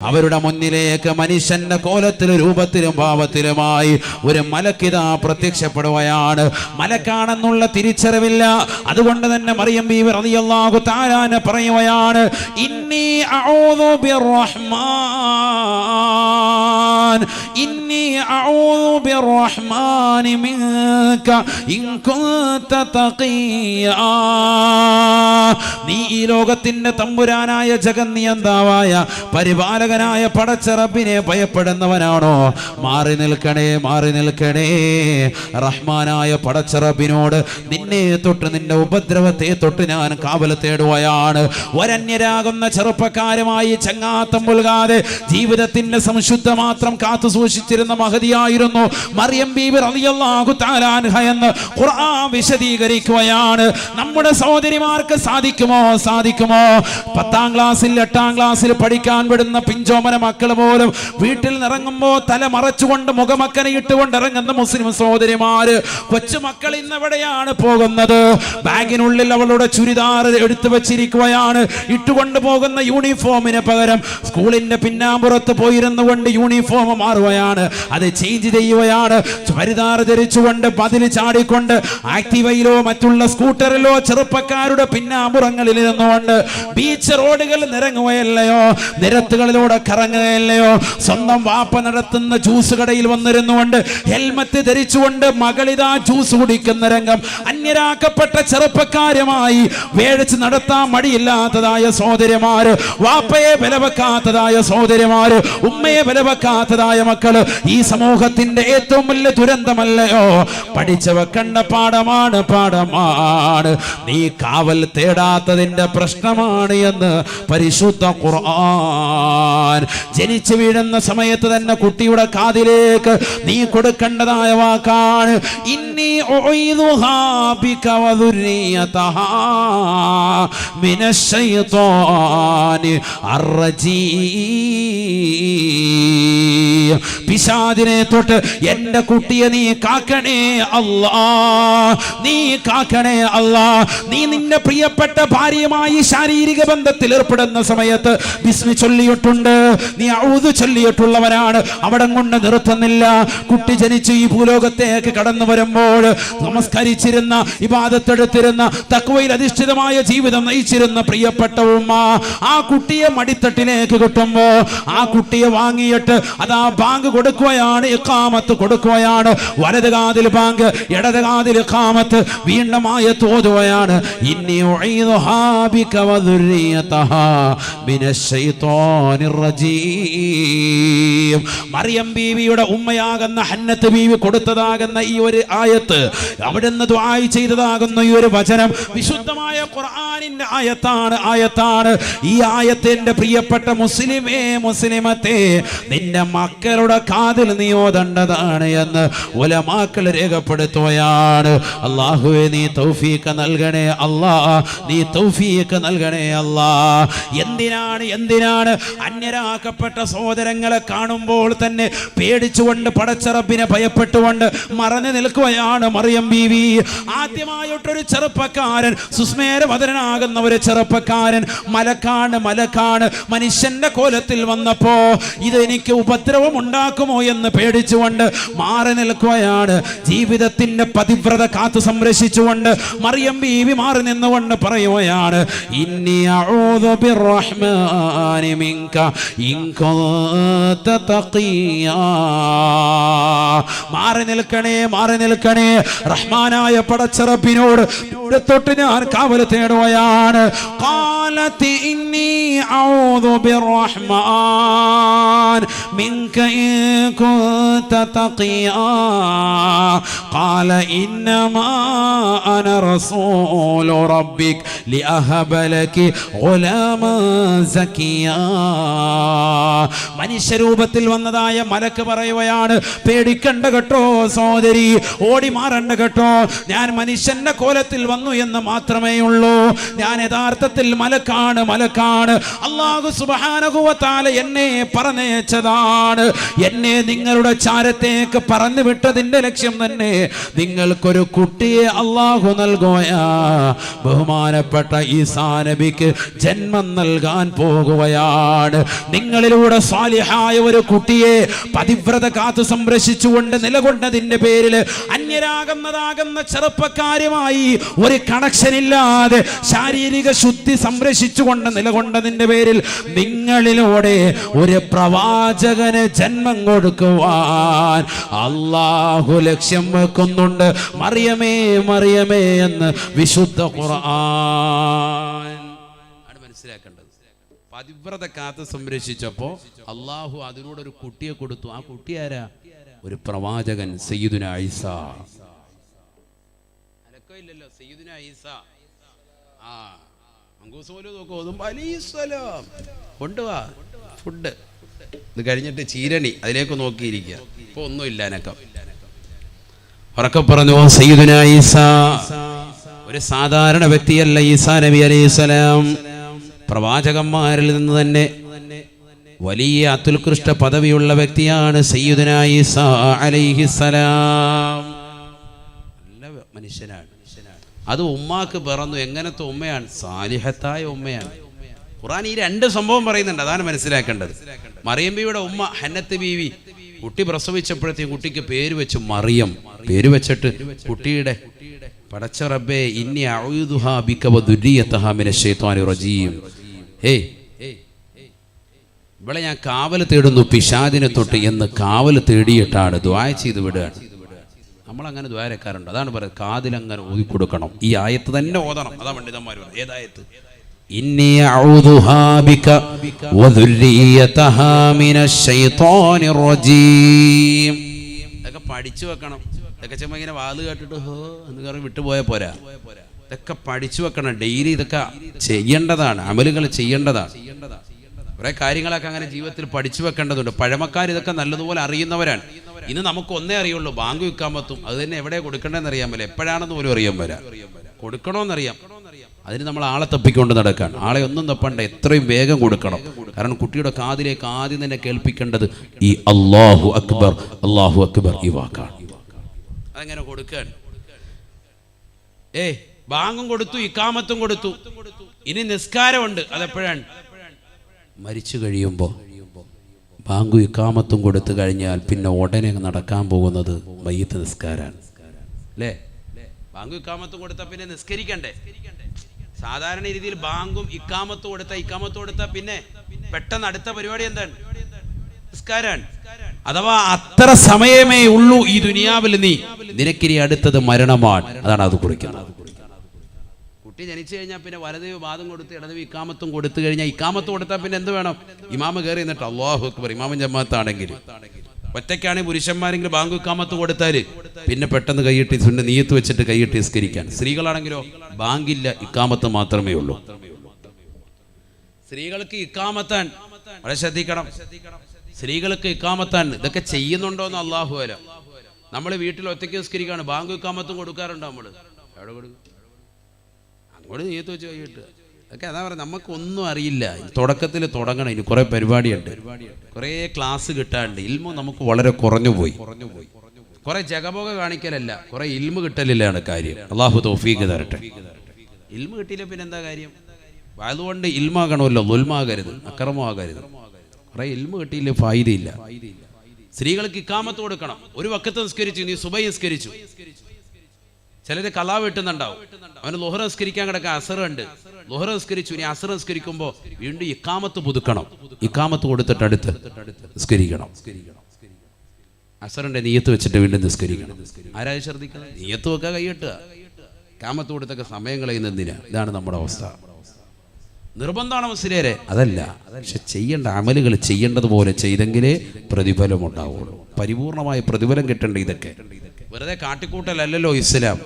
അവരുടെ മുന്നിലേക്ക് മനുഷ്യന്റെ കോലത്തിലും രൂപത്തിലും ഭാവത്തിലുമായി ഒരു മലക്കിതാ പ്രത്യക്ഷപ്പെടുകയാണ്. മലക്കാണെന്നുള്ള തിരിച്ചറിവില്ല. അതുകൊണ്ട് തന്നെ മറിയം ബീവി റളിയല്ലാഹു തആല അൻഹ പറയുകയാണ്, ഇന്നി അഊദു ബിർറഹ്മാൻ ഇന്നി അഊദു ബിർറഹ്മാനി മിൻക ഇൻ കുൻത തഖിയാ. നീ ഈ ലോകത്തിന്റെ തമ്പുരാനായ ജഗന്നിയന്താവായ പരിപാലകനായ പടച്ച റബ്ബിനെ ഭയപ്പെടുന്നവനാണോ? മാറി നിൽക്കണേ, മാറി നിൽക്കണേ. റഹ്മാനായ പടച്ച റബ്ബിനോട് നിന്നെ തൊട്ട്, നിന്റെ ഉപദ്രവത്തെ തൊട്ട് ഞാൻ കാവൽ തേടുകയാണ്. ഒരന്യരാകുന്ന ചെറുപ്പക്കാരുമായി ചങ്ങാത്തം പുൽകാതെ ജീവിതത്തിന്റെ സംശുദ്ധ മാത്രം കാത്തു സൂക്ഷിച്ചിരുന്ന മഹതിയായിരുന്നു മറിയം ബീബി റളിയല്ലാഹു തആല അൻഹ എന്ന് ഖുർആൻ വിശദീകരിക്കുകയാണ്. നമ്മുടെ സഹോദരിമാർക്ക് സാധിക്കുമോ? സാധിക്കുമോ? 10ാം ക്ലാസ്സിൽ 8ാം ക്ലാസ്സിൽ പഠിക്കാൻ വിടുന്ന പിഞ്ചോമന മക്കൾ പോലും വീട്ടിൽ നിറങ്ങുമ്പോൾ തല മറച്ചുകൊണ്ട് മുഖമക്കനെ ഇട്ടുകൊണ്ട് ഇറങ്ങുന്ന മുസ്ലിം സഹോദരിമാര്, കൊച്ചുമക്കൾ ഇന്നെവിടെയാണ് പോകുന്നത്? ബാഗിനുള്ളിൽ അവളുടെ ചുരിദാർ എടുത്തു വെച്ചിരിക്കുകയാണ്. ഇട്ടുകൊണ്ട് പോകുന്ന യൂണിഫോമിന് പകരം സ്കൂളിന്റെ പിന്നാമ്പുറത്ത് പോയിരുന്നു കൊണ്ട് യൂണിഫോം മാറുകയാണ്, അത് ചേഞ്ച് ചെയ്യുകയാണ്. ചുരിദാർ ധരിച്ചുകൊണ്ട് പതിൽ ചാടിക്കൊണ്ട് ആക്റ്റീവയിലോ മറ്റുള്ള സ്കൂട്ടറിലോ ചെറുപ്പക്കാരുടെ പിന്നാമ്പുറങ്ങളിൽ ഇരുന്നുകൊണ്ട് ബീച്ച് റോഡുകൾ നിറങ്ങുകയല്ലയോ, നിരത്തുകളിലൂടെ കറങ്ങുകയല്ലയോ, സ്വന്തം വാപ്പ നടത്തുന്ന ജ്യൂസ് കടയിൽ വന്നിരുന്നുകൊണ്ട് ഹെൽമറ്റ് ധരിച്ചുകൊണ്ട് മകളിതാ ജ്യൂസ് കുടിക്കുന്ന രംഗം. അന്യരാക്കപ്പെട്ട ചെറുപ്പക്കാരുമായി വേടിച്ച് നടത്താൻ മടിയില്ലാത്തതായ സഹോദരിമാര്, വാപ്പയെ വിലവെക്കാത്തതായ സഹോദരിമാര്, ഉമ്മയെ വിലവെക്കാത്തതായ മക്കള്, ഈ സമൂഹത്തിന്റെ ഏറ്റവും വലിയ ദുരന്തമല്ലയോ? പഠിച്ചു വെക്കേണ്ട പാഠമാണ്, പാഠമാണ്. നീ കാവൽ തേടാത്തതിന്റെ പ്രശ്നമാണ് എന്ന് പരിശുദ്ധ ഖുർആൻ. ജനിച്ചു വീഴുന്ന സമയത്ത് തന്നെ കുട്ടിയുടെ കാതിലേക്ക് നീ കൊടുക്കേണ്ടതായ വാക്കാണ്, ഇന്നി ഉഈദുഹാ ബിക വദുരിയതഹാ മിനശ്ശൈത്വാനി അർറജീം. പിശാചിനെ തൊട്ട് എന്റെ കുട്ടിയെ നീ കാക്കണേ അല്ലാ, നീ കാക്കണേ അല്ലാ. നീ നിന്റെ പ്രിയപ്പെട്ട ഭാര്യയുമായി ശാരീരിക ബന്ധത്തിൽ ഏർപ്പെടുന്ന സമയത്ത് ബിസ്മി ചൊല്ലിയിട്ടുണ്ട്, നീ ഔദു ചൊല്ലിയിട്ടുള്ളവരാണ്. അവിടെ കൊണ്ട് നിർത്തുന്നില്ല. കുട്ടി ജനിച്ച് ഈ ഭൂലോകത്തേക്ക് കടന്നു വരുമ്പോൾ നമസ്കരിച്ചിരുന്ന, ഇബാദത്തെടുത്തിരുന്ന, തഖ്വയിൽ അധിഷ്ഠിതമായ ജീവിതം നയിച്ചിരുന്ന പ്രിയപ്പെട്ട ഉമ്മ ആ കുട്ടിയെ മടിത്തട്ടിലേക്ക് കിട്ടുമ്പോ ആ കുട്ടിയെ വാങ്ങിയിട്ട് അതാ ബാങ്ക് കൊടുക്കുകയാണ്, ഇഖാമത്ത് കൊടുക്കുകയാണ്. വലത് കാതിൽ ബാങ്ക്, ഇടത് കാതിൽ ഇഖാമത്ത്. വീണ്ടും ആയത്ത് ഓതുകയാണ്, ഇന്നി ഉഈദുഹാ ബിക വദുരിയതഹാ മിനശ്ശൈത്വാനിർ റജീം. മറിയം ബീവിയുടെ ഉമ്മയാകുന്ന ഹന്നത്ത് ബീവി കൊടുത്തതാകുന്ന ഈ ഒരു ആയത്ത്, അവിടുന്ന് ദുആ ചെയ്തതാകുന്ന ഈ ഒരു വചനം വിശുദ്ധമായ ഖുർആനിന്റെ ആയത്താണ്. ഈ ആയത്തിന്റെ പ്രിയപ്പെട്ട മുസ്ലിമേ, മുസ്ലിമത്തെ, നിന്റെ മക്കളുടെ കാതിൽ നീ ഓതേണ്ടതാണ് എന്ന് ഉലമാക്കൾ രേഖപ്പെടുത്തുകയാണ്. അല്ലാഹുവേ, നീ തൗഫീഖ് നൽകണേ അല്ലാ, നീ തൗഫീഖ് നൽകണേ അല്ലാ. എന്തിനാണ് അന്യരാക്കപ്പെട്ട സഹോദരങ്ങളെ കാണുമ്പോൾ തന്നെ പേടിച്ചുകൊണ്ട് പടച്ച റബ്ബിനെ ഭയപ്പെട്ടുകൊണ്ട് മറഞ്ഞു നിൽക്കുകയാണ് മറിയം ബീവി. ആദ്യമായിട്ടൊരു ചെറുപ്പക്കാരൻ, സുസ്മേരവദനാകുന്ന ഒരു ചെറുപ്പക്കാരൻ മലക്കാണ് മനുഷ്യന്റെ കോലത്തിൽ വന്നപ്പോ ഇത് എനിക്ക് ഉപദ്രവം ഉണ്ടാക്കുമോ എന്ന് പേടിച്ചുകൊണ്ട് മാറി നിൽക്കുകയാണ്. ജീവിതത്തിന്റെ പതിവ്രത കാത്തു സംരക്ഷിച്ചുകൊണ്ട് മറിയം ബീവി മാറി നിന്നുകൊണ്ട് പറയുകയാണ്, ഇന്നി അഊദു ബിർറഹ്മാനി മിൻക ഇൻ കുൻത തഖിയാ. മാറി നിൽക്കണേ, മാറി നിൽക്കണേ. റഹ്മാനായ പടച്ച റബ്ബിനോട് തൊട്ട് ഞാൻ കാവൽ തേടുകയാണ്. ഖാലതി ഇന്നി അഊദു ബിർറഹ്മാൻ മിൻക ഇൻ കുൻത തഖിയാ. ഖാല ഇന്നമാ അന റസൂലു റബ്ബിക ലിഅഹബ ലകി ഗുലാമൻ സകിയാ. മനുഷ്യരൂപത്തിൽ വന്നതായ മലക്ക് പറയുകയാണ്, പേടിക്കണ്ട കേട്ടോ സഹോദരി, ഓടി മാറണ്ട കേട്ടോ, ഞാൻ മനുഷ്യന്റെ കോലത്തിൽ വന്നു എന്ന് മാത്രമേ ഉള്ളൂ. ഞാൻ യഥാർത്ഥത്തിൽ മലക്കാണ്. അല്ലാഹു സുബ്ഹാനഹു വ തആല എന്നെ പറഞ്ഞയച്ചതാണ്. എന്നെ നിങ്ങളുടെ ചാരത്തേക്ക് പറഞ്ഞു വിട്ടതിന്റെ ലക്ഷ്യം തന്നെ നിങ്ങൾക്കൊരു കുട്ടിയെ അല്ലാഹു നൽകുകയാ. ബഹുമാനപ്പെട്ട ഈസാ നബിക്ക് ജന്മം നൽകാൻ പോകുകയാണ്. നിങ്ങളിലൂടെ സാലിഹായ ഒരു കുട്ടിയെ പതിവ്രത കാത്തു സംരക്ഷിച്ചുകൊണ്ട് നിലകൊണ്ടതിന്റെ പേരിൽ അന്യരാകുന്നതാകുന്ന ചെറുപ്പക്കാരുമായി ഒരു കണക്ഷൻ ഇല്ലാതെ ശാരീരിക ശുദ്ധി സംരക്ഷിച്ചുകൊണ്ട് നിലകൊണ്ടതിന്റെ പേരിൽ നിങ്ങളിലൂടെ ഒരു പ്രവാചകന് ജന്മം കൊടുക്കുവാൻ അല്ലാഹു ലക്ഷ്യം വെക്കുന്നുണ്ട്. മറിയമേ മറിയമേ എന്ന് വിശുദ്ധ ഖുർആൻ. മനസ്സിലാക്കേണ്ടത്, പതിവ്രത കാത്ത് സംരക്ഷിച്ചപ്പോ അല്ലാഹു അതിലൂടെ ഒരു കുട്ടിയെ കൊടുത്തു. ആ കുട്ടി ആരാ? ഒരു പ്രവാചകൻ, സയ്യിദുനാ ഈസാ. അലക്കമില്ലല്ലോ, സയ്യിദുനാ ഈസാ. കൊണ്ടുവാ ഫുഡ്. ഇത് കഴിഞ്ഞിട്ട് ചീരണി അതിലേക്ക് നോക്കിയിരിക്കുക. ഇപ്പൊ ഒന്നുമില്ല അനക്കം. ഉറക്കെ പറഞ്ഞു, സയ്യിദുനാ ഈസാ ഒരു സാധാരണ വ്യക്തിയല്ല. ഈസാ നബി അലൈഹിസ്സലാം പ്രവാചകന്മാരിൽ നിന്ന് തന്നെ വലിയ അത്യുത്കൃഷ്ട പദവിയുള്ള വ്യക്തിയാണ് സയ്യിദുനാ ഈസാ അലൈഹിസ്സലാം. നല്ല മനുഷ്യനാണ്. അത് ഉമ്മാക്ക് പിറന്നു. എങ്ങനത്തെ ഉമ്മയാണ്? സാലിഹത്തായ ഉമ്മയാണ്. ഖുർആൻ ഈ രണ്ട് സംഭവം പറയുന്നുണ്ട്, അതാണ് മനസ്സിലാക്കേണ്ടത്. മറിയം ബീവിയുടെ ഉമ്മ ഹന്നത്ത് ബീവി കുട്ടി പ്രസവിച്ചപ്പോഴത്തേക്കും കുട്ടിക്ക് പേര് വെച്ചു മറിയം. പേര് വെച്ചിട്ട് കുട്ടിയുടെ പടച്ച റബ്ബേ ഇന്നി അഊദുഹാ ബിക വ ദുരിയതഹാ മിനശ് ശൈത്വാനിർ റജീം. ഇവിടെ ഞാൻ കാവൽ തേടുന്നു പിശാചിനെ തൊട്ട് എന്ന് കാവൽ തേടിയിട്ടാണ് ദുആ ചെയ്ത് വിടുകയാണ്. നമ്മളങ്ങനെ ദ്വാരക്കാരുണ്ട്. അതാണ് പറയുന്നത്, കാതിലങ്ങനെ ഓതി കൊടുക്കണം. ഈ ആയത്ത് തന്നെ ഓതണം. അതാ പണ്ഡിതന്മാർ പറയുന്നത്. ഏതായത്ത്? ഇന്നി അഊദുഹാ ബിക വ ദുരിയതഹാ മിനശ് ശൈത്വാനിർ റജീം. ഇതൊക്കെ പഠിച്ചു വെക്കണം. ഇതൊക്കെ ചുമ്മാ ഇങ്ങനെ വാല് കേട്ടിട്ട് ഹോ എന്ന് പറഞ്ഞ് വിട്ടുപോയാൽ പോരാ. ഇതൊക്കെ പഠിച്ചു വെക്കണം. ഡെയിലി ഇതൊക്കെ ചെയ്യേണ്ടതാണ്, അമലുകൾ ചെയ്യേണ്ടതാണ്. കുറെ കാര്യങ്ങളൊക്കെ അങ്ങനെ ജീവിതത്തിൽ പഠിച്ചു വെക്കേണ്ടതുണ്ട്. പഴമക്കാർ ഇതൊക്കെ നല്ലതുപോലെ അറിയുന്നവരാണ്. ഇന്ന് നമുക്ക് ഒന്നേ അറിയുള്ളൂ, ബാങ്ക് വിൽക്കാമത്തും. അത് തന്നെ എവിടെ കൊടുക്കേണ്ടതെന്ന് അറിയാൻ പറ്റില്ല, എപ്പോഴാണെന്ന് പോലും അറിയാൻ വരാം. കൊടുക്കണമെന്നറിയാം. അതിന് നമ്മൾ ആളെ തപ്പിക്കൊണ്ട് നടക്കാൻ. ആളെ ഒന്നും തപ്പണ്ട, എത്രയും വേഗം കൊടുക്കണം. കാരണം കുട്ടിയുടെ കാതിലേക്ക് ആദ്യം തന്നെ കേൾപ്പിക്കേണ്ടത് ഈ അല്ലാഹു അക്ബർ, അല്ലാഹു അക്ബർ ഈ വാക്കാണ്. അതെങ്ങനെ കൊടുക്കാൻ? ബാങ്കും കൊടുത്തു, ഇക്കാമത്തും കൊടുത്തു. ഇനി നിസ്കാരമുണ്ട്. അതെപ്പോഴാണ്? മരിച്ചു കഴിയുമ്പോൾ. ബാങ്കും ഇക്കാമത്തും കൊടുത്തു കഴിഞ്ഞാൽ പിന്നെ ഉടനെ നടക്കാൻ പോകുന്നത് മയ്യിത്ത് നിസ്കാരാണ്. അല്ലേ? ബാങ്കും ഇക്കാമത്തും കൊടുത്താൽ പിന്നെ നിസ്കരിക്കണ്ടേ? സാധാരണ രീതിയിൽ ബാങ്കും ഇക്കാമത്തും കൊടുത്താൽ പിന്നെ പെട്ടെന്ന് അടുത്ത പരിപാടി എന്താണ്? നിസ്കാരാണ്. അഥവാ അത്ര സമയമേ ഉള്ളൂ ഈ ദുനിയാവിൽ. നിനക്കിനി അടുത്തത് മരണമാണ്. അതാണ് അത് കുറിക്കുന്നത്. കുട്ടി ജനിച്ചു കഴിഞ്ഞാൽ പിന്നെ വലത് വാദം കൊടുത്ത് ഇടത് ഇക്കാമത്തും കൊടുത്തു കഴിഞ്ഞാൽ, ഇക്കാമത്ത് കൊടുത്താൽ പിന്നെ എന്ത് വേണം? ഇമാമ കയറി എന്നിട്ട് അല്ലാഹു അക്ബർ. ഇമാമൻ ജമാഅത്താണെങ്കിൽ ഒറ്റയ്ക്കാണെങ്കിൽ പുരുഷന്മാരെങ്കിലും ബാങ്ക് ഇക്കാമത്ത് കൊടുത്താൽ പിന്നെ പെട്ടെന്ന് കൈയിട്ട് നീയത്ത് വെച്ചിട്ട് കൈയിട്ട് നിസ്കരിക്കാൻ. സ്ത്രീകളാണെങ്കിലോ ബാങ്കില്ല, ഇക്കാമത്ത് മാത്രമേ ഉള്ളൂ. സ്ത്രീകൾക്ക് ഇക്കാമത്താൻ വളരെ ശ്രദ്ധിക്കണം. സ്ത്രീകൾക്ക് ഇക്കാമത്താൻ. ഇതൊക്കെ ചെയ്യുന്നുണ്ടോ എന്ന് അല്ലാഹു അല. നമ്മൾ വീട്ടിൽ ഒറ്റയ്ക്ക് നിസ്കരിക്കുകയാണ്, ബാങ്ക് ഇക്കാമത്തും കൊടുക്കാറുണ്ടോ? നമ്മൾ എവിടെ കൊടുക്കും? അങ്ങോട്ട് നീയത്ത് വെച്ച് കൈയിട്ട്. ഒക്കെ അതാ പറയുക, നമുക്കൊന്നും അറിയില്ല. തുടക്കത്തിൽ തുടങ്ങണം. ഇനി കുറേ പരിപാടിയുണ്ട്, കുറേ ക്ലാസ് കിട്ടാറുണ്ട്. ഇൽമു നമുക്ക് വളരെ കുറഞ്ഞു പോയി. കുറെ ജഗബോഗ കാണിക്കലല്ല, കുറെ ഇൽമു കിട്ടലില്ലാണ് കാര്യം. അല്ലാഹു തൗഫീഖ് തരട്ടെ. ഇൽമു കിട്ടിയില്ല പിന്നെ എന്താ കാര്യം? അതുകൊണ്ട് ഇൽമാകണമല്ലോ, ദുൽമാകരുത്, അക്രമമാകരുത്. കുറെ ഇൽമു കിട്ടിയില്ല, ഫായിദയില്ല. സ്ത്രീകൾക്ക് ഇക്കാമത്ത് കൊടുക്കണം. ഒരു വക്കത്ത് നിസ്കരിച്ചു, നീ സുബഹി നിസ്കരിച്ചു. ചിലര് കലാ വെട്ടുന്നുണ്ടാവും. അവന് ളുഹർ നിസ്കരിക്കാൻ കിടക്കാൻ അസറുണ്ട്. ളുഹർ നിസ്കരിച്ചു, ഇനി അസർ നിസ്കരിക്കുമ്പോൾ വീണ്ടും ഇക്കാമത്ത് പുതുക്കണം. ഇക്കാമത്ത് കൊടുത്തിട്ട് അടുത്ത് നിസ്കരിക്കണം. അസറിന്റെ നിയത്ത് വെച്ചിട്ട് വീണ്ടും നിസ്കരിക്കണം. ആരായി ശ്രദ്ധിക്കണം? നിയത്ത് വെക്കുക, കൈയ്യട്ടുക. ഇക്കാമത്ത് കൊടുത്തൊക്കെ സമയം കളയുന്നതിനാ. ഇതാണ് നമ്മുടെ അവസ്ഥ. നിർബന്ധമാണ് മുസ്ലിയരെ? അതല്ല. പക്ഷെ ചെയ്യേണ്ട അമലുകൾ ചെയ്യേണ്ടതുപോലെ ചെയ്തെങ്കിലേ പ്രതിഫലം ഉണ്ടാവുള്ളൂ. പരിപൂർണമായ പ്രതിഫലം കിട്ടേണ്ട ഇതൊക്കെ വെറുതെ കാട്ടിക്കൂട്ടലല്ലോ ഇസ്ലാം.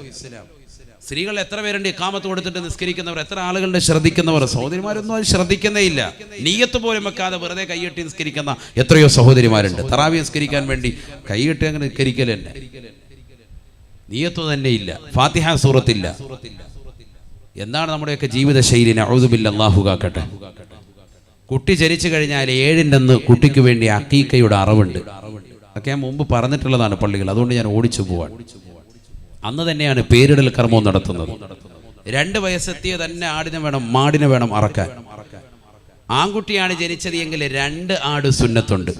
സ്ത്രീകൾ എത്ര പേരുണ്ട് ഇഖാമത്ത് കൊടുത്തിട്ട് നിസ്കരിക്കുന്നവർ, എത്ര ആളുകളുടെ ശ്രദ്ധിക്കുന്നവർ? സഹോദരിമാരൊന്നും അത് ശ്രദ്ധിക്കുന്നേ ഇല്ല. നിയ്യത്ത് പോലും വെക്കാതെ വെറുതെ കൈയ്യട്ടി നിസ്കരിക്കുന്ന എത്രയോ സഹോദരിമാരുണ്ട്. തറാവി നിസ്കരിക്കാൻ വേണ്ടി കൈയ്യട്ടി അങ്ങനെ നിസ്കരിക്കൽ തന്നെ, നിയ്യത്ത് തന്നെ ഇല്ല, ഫാത്തിഹ സൂറത്തില്ല. എന്താണ് നമ്മുടെയൊക്കെ ജീവിത ശൈലി? നഊദു ബില്ലാഹി, അല്ലാഹു കാക്കട്ടെ. കുട്ടി ജനിച്ചു കഴിഞ്ഞാൽ 7-ന്റെ അന്ന് കുട്ടിക്ക് വേണ്ടി അഖീഖയുടെ അറവുണ്ട്. അതൊക്കെ ഞാൻ മുമ്പ് പറഞ്ഞിട്ടുള്ളതാണ് പള്ളികൾ, അതുകൊണ്ട് ഞാൻ ഓടിച്ചു പോവാണ്. അന്ന് തന്നെയാണ് പേരിടൽ കർമ്മവും നടത്തുന്നത്. 2 വയസ്സെത്തിയ തന്നെ ആടിനെ വേണം, മാടിനെ വേണം അറക്കാൻ. ആൺകുട്ടിയാണ് ജനിച്ചത് എങ്കിൽ 2 ആട് സുന്നത്തുണ്ട്.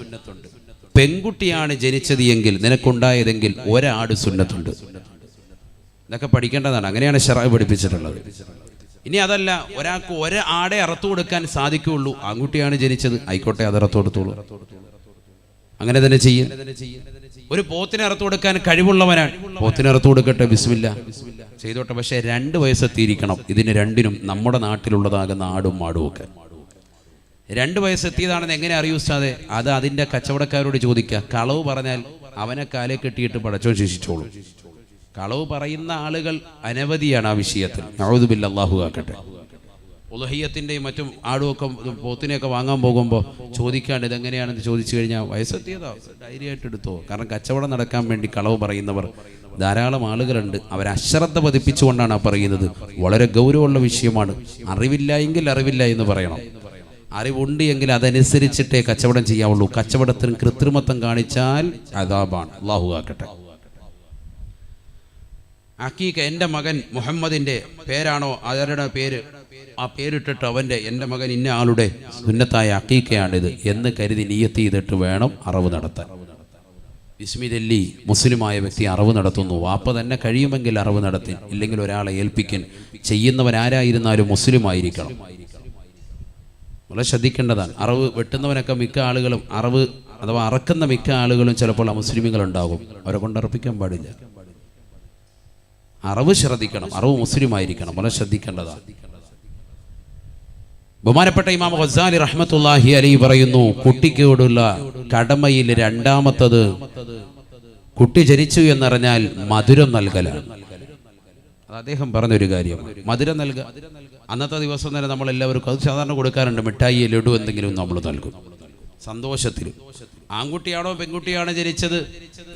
പെൺകുട്ടിയാണ് ജനിച്ചത് എങ്കിൽ, നിനക്കുണ്ടായതെങ്കിൽ 1 ആട് സുന്നത്തുണ്ട്. ഇതൊക്കെ പഠിക്കേണ്ടതാണ്. അങ്ങനെയാണ് ശറഅ് പഠിപ്പിച്ചിട്ടുള്ളത്. ഇനി അതല്ല, ഒരാൾക്ക് 1 ആടെ അറുത്തു കൊടുക്കാൻ സാധിക്കുകയുള്ളൂ, ആൺകുട്ടിയാണ് ജനിച്ചത്, ആയിക്കോട്ടെ, അത് അറുത്തു കൊടുത്തോളൂ, അങ്ങനെ തന്നെ ചെയ്യും. ഒരു പോത്തിനെ അറുത്തു കൊടുക്കാൻ കഴിവുള്ളവനാണ്, പോത്തിനെ അറുത്തു കൊടുക്കട്ടെ, ബിസ്മില്ല ചെയ്തോട്ടെ. പക്ഷേ 2 വയസ്സെത്തിയിരിക്കണം. ഇതിന് രണ്ടിനും നമ്മുടെ നാട്ടിലുള്ളതാകുന്ന ആടും മാടും ഒക്കെ 2 വയസ്സെത്തിയതാണെന്ന് എങ്ങനെ അറിയൂ ഉസ്താദേ? അത് അതിൻ്റെ കച്ചവടക്കാരോട് ചോദിക്കുക. കളവ് പറഞ്ഞാൽ അവനെ കാലേ കെട്ടിയിട്ട് പടച്ചോൻ ശിക്ഷിച്ചോളൂ. കളവ് പറയുന്ന ആളുകൾ അനവധിയാണ് ആ വിഷയത്തിൽ. നഊദു ബില്ലാഹി, അല്ലാഹു കാക്കട്ടെ. ഉളുഹിയ്യത്തിൻ്റെയും മറ്റും ആടുമൊക്കെ പോത്തിനെയൊക്കെ വാങ്ങാൻ പോകുമ്പോൾ ചോദിക്കാണ്ട് ഇതെങ്ങനെയാണെന്ന് ചോദിച്ചു കഴിഞ്ഞാൽ വയസ്സെത്തിയതോ ഡയറി ആയിട്ട് എടുത്തോ. കാരണം കച്ചവടം നടക്കാൻ വേണ്ടി കളവ് പറയുന്നവർ ധാരാളം ആളുകളുണ്ട്. അവർ അശ്രദ്ധ പതിപ്പിച്ചുകൊണ്ടാണ് ആ പറയുന്നത്. വളരെ ഗൗരവമുള്ള വിഷയമാണ്. അറിവില്ല എങ്കിൽ അറിവില്ല എന്ന് പറയണം. അറിവുണ്ട് എങ്കിൽ അതനുസരിച്ചിട്ടേ കച്ചവടം ചെയ്യാവുള്ളൂ. കച്ചവടത്തിന് കൃത്രിമത്വം കാണിച്ചാൽ അദാബാണ്. അല്ലാഹു കാക്കട്ടെ. അഖീഖ, എൻ്റെ മകൻ മുഹമ്മദിൻ്റെ പേരാണോ ആരുടെ പേര്, ആ പേരിട്ടിട്ട് എൻ്റെ മകൻ ഇന്ന ആളുടെ സുന്നത്തായ അഖീഖയാണിത് എന്ന് കരുതി നിയ്യത്ത് ചെയ്തിട്ട് വേണം അറവ് നടത്താൻ. ബിസ്മില്ലി മുസ്ലിമായ വ്യക്തി അറവ് നടത്തുന്നു. വാപ്പ തന്നെ കഴിയുമെങ്കിൽ അറവ് നടത്തി, ഇല്ലെങ്കിൽ ഒരാളെ ഏൽപ്പിക്കൻ. ചെയ്യുന്നവൻ ആരായിരുന്നാലും മുസ്ലിം ആയിരിക്കണം. വളരെ ശ്രദ്ധിക്കേണ്ടതാണ്. അറവ് വെട്ടുന്നവനൊക്കെ മിക്ക ആളുകളും, അറവ് അഥവാ അറക്കുന്ന മിക്ക ആളുകളും ചിലപ്പോൾ അമുസ്ലിമുകളുണ്ടാകും. അവരെ കൊണ്ട് അറപ്പിക്കാൻ പാടില്ല. അറവ് ശ്രദ്ധിക്കണം, അറവ് മുസ്ലിം ആയിരിക്കണം. വളരെ ശ്രദ്ധിക്കേണ്ടതാണ്. ബഹുമാനപ്പെട്ട ഇമാം ഗസാലി റഹ്മത്തുള്ളാഹി അലൈഹി പറയുന്നു, കുട്ടിക്കോടുള്ള കടമയിൽ 2ാമത്തത് കുട്ടി ജനിച്ചു എന്നറിഞ്ഞാൽ മധുരം നൽകലാണ്. അത് അദ്ദേഹം പറഞ്ഞൊരു കാര്യമാണ്. മധുരം നൽകുക. അന്നത്തെ ദിവസം തന്നെ നമ്മളെല്ലാവർക്കും അത് സാധാരണ കൊടുക്കാറുണ്ട്. മിഠായി, ലഡു എന്തെങ്കിലും നമ്മൾ നൽകും സന്തോഷത്തിൽ. ആൺകുട്ടിയാണോ പെൺകുട്ടിയാണോ ജനിച്ചത്,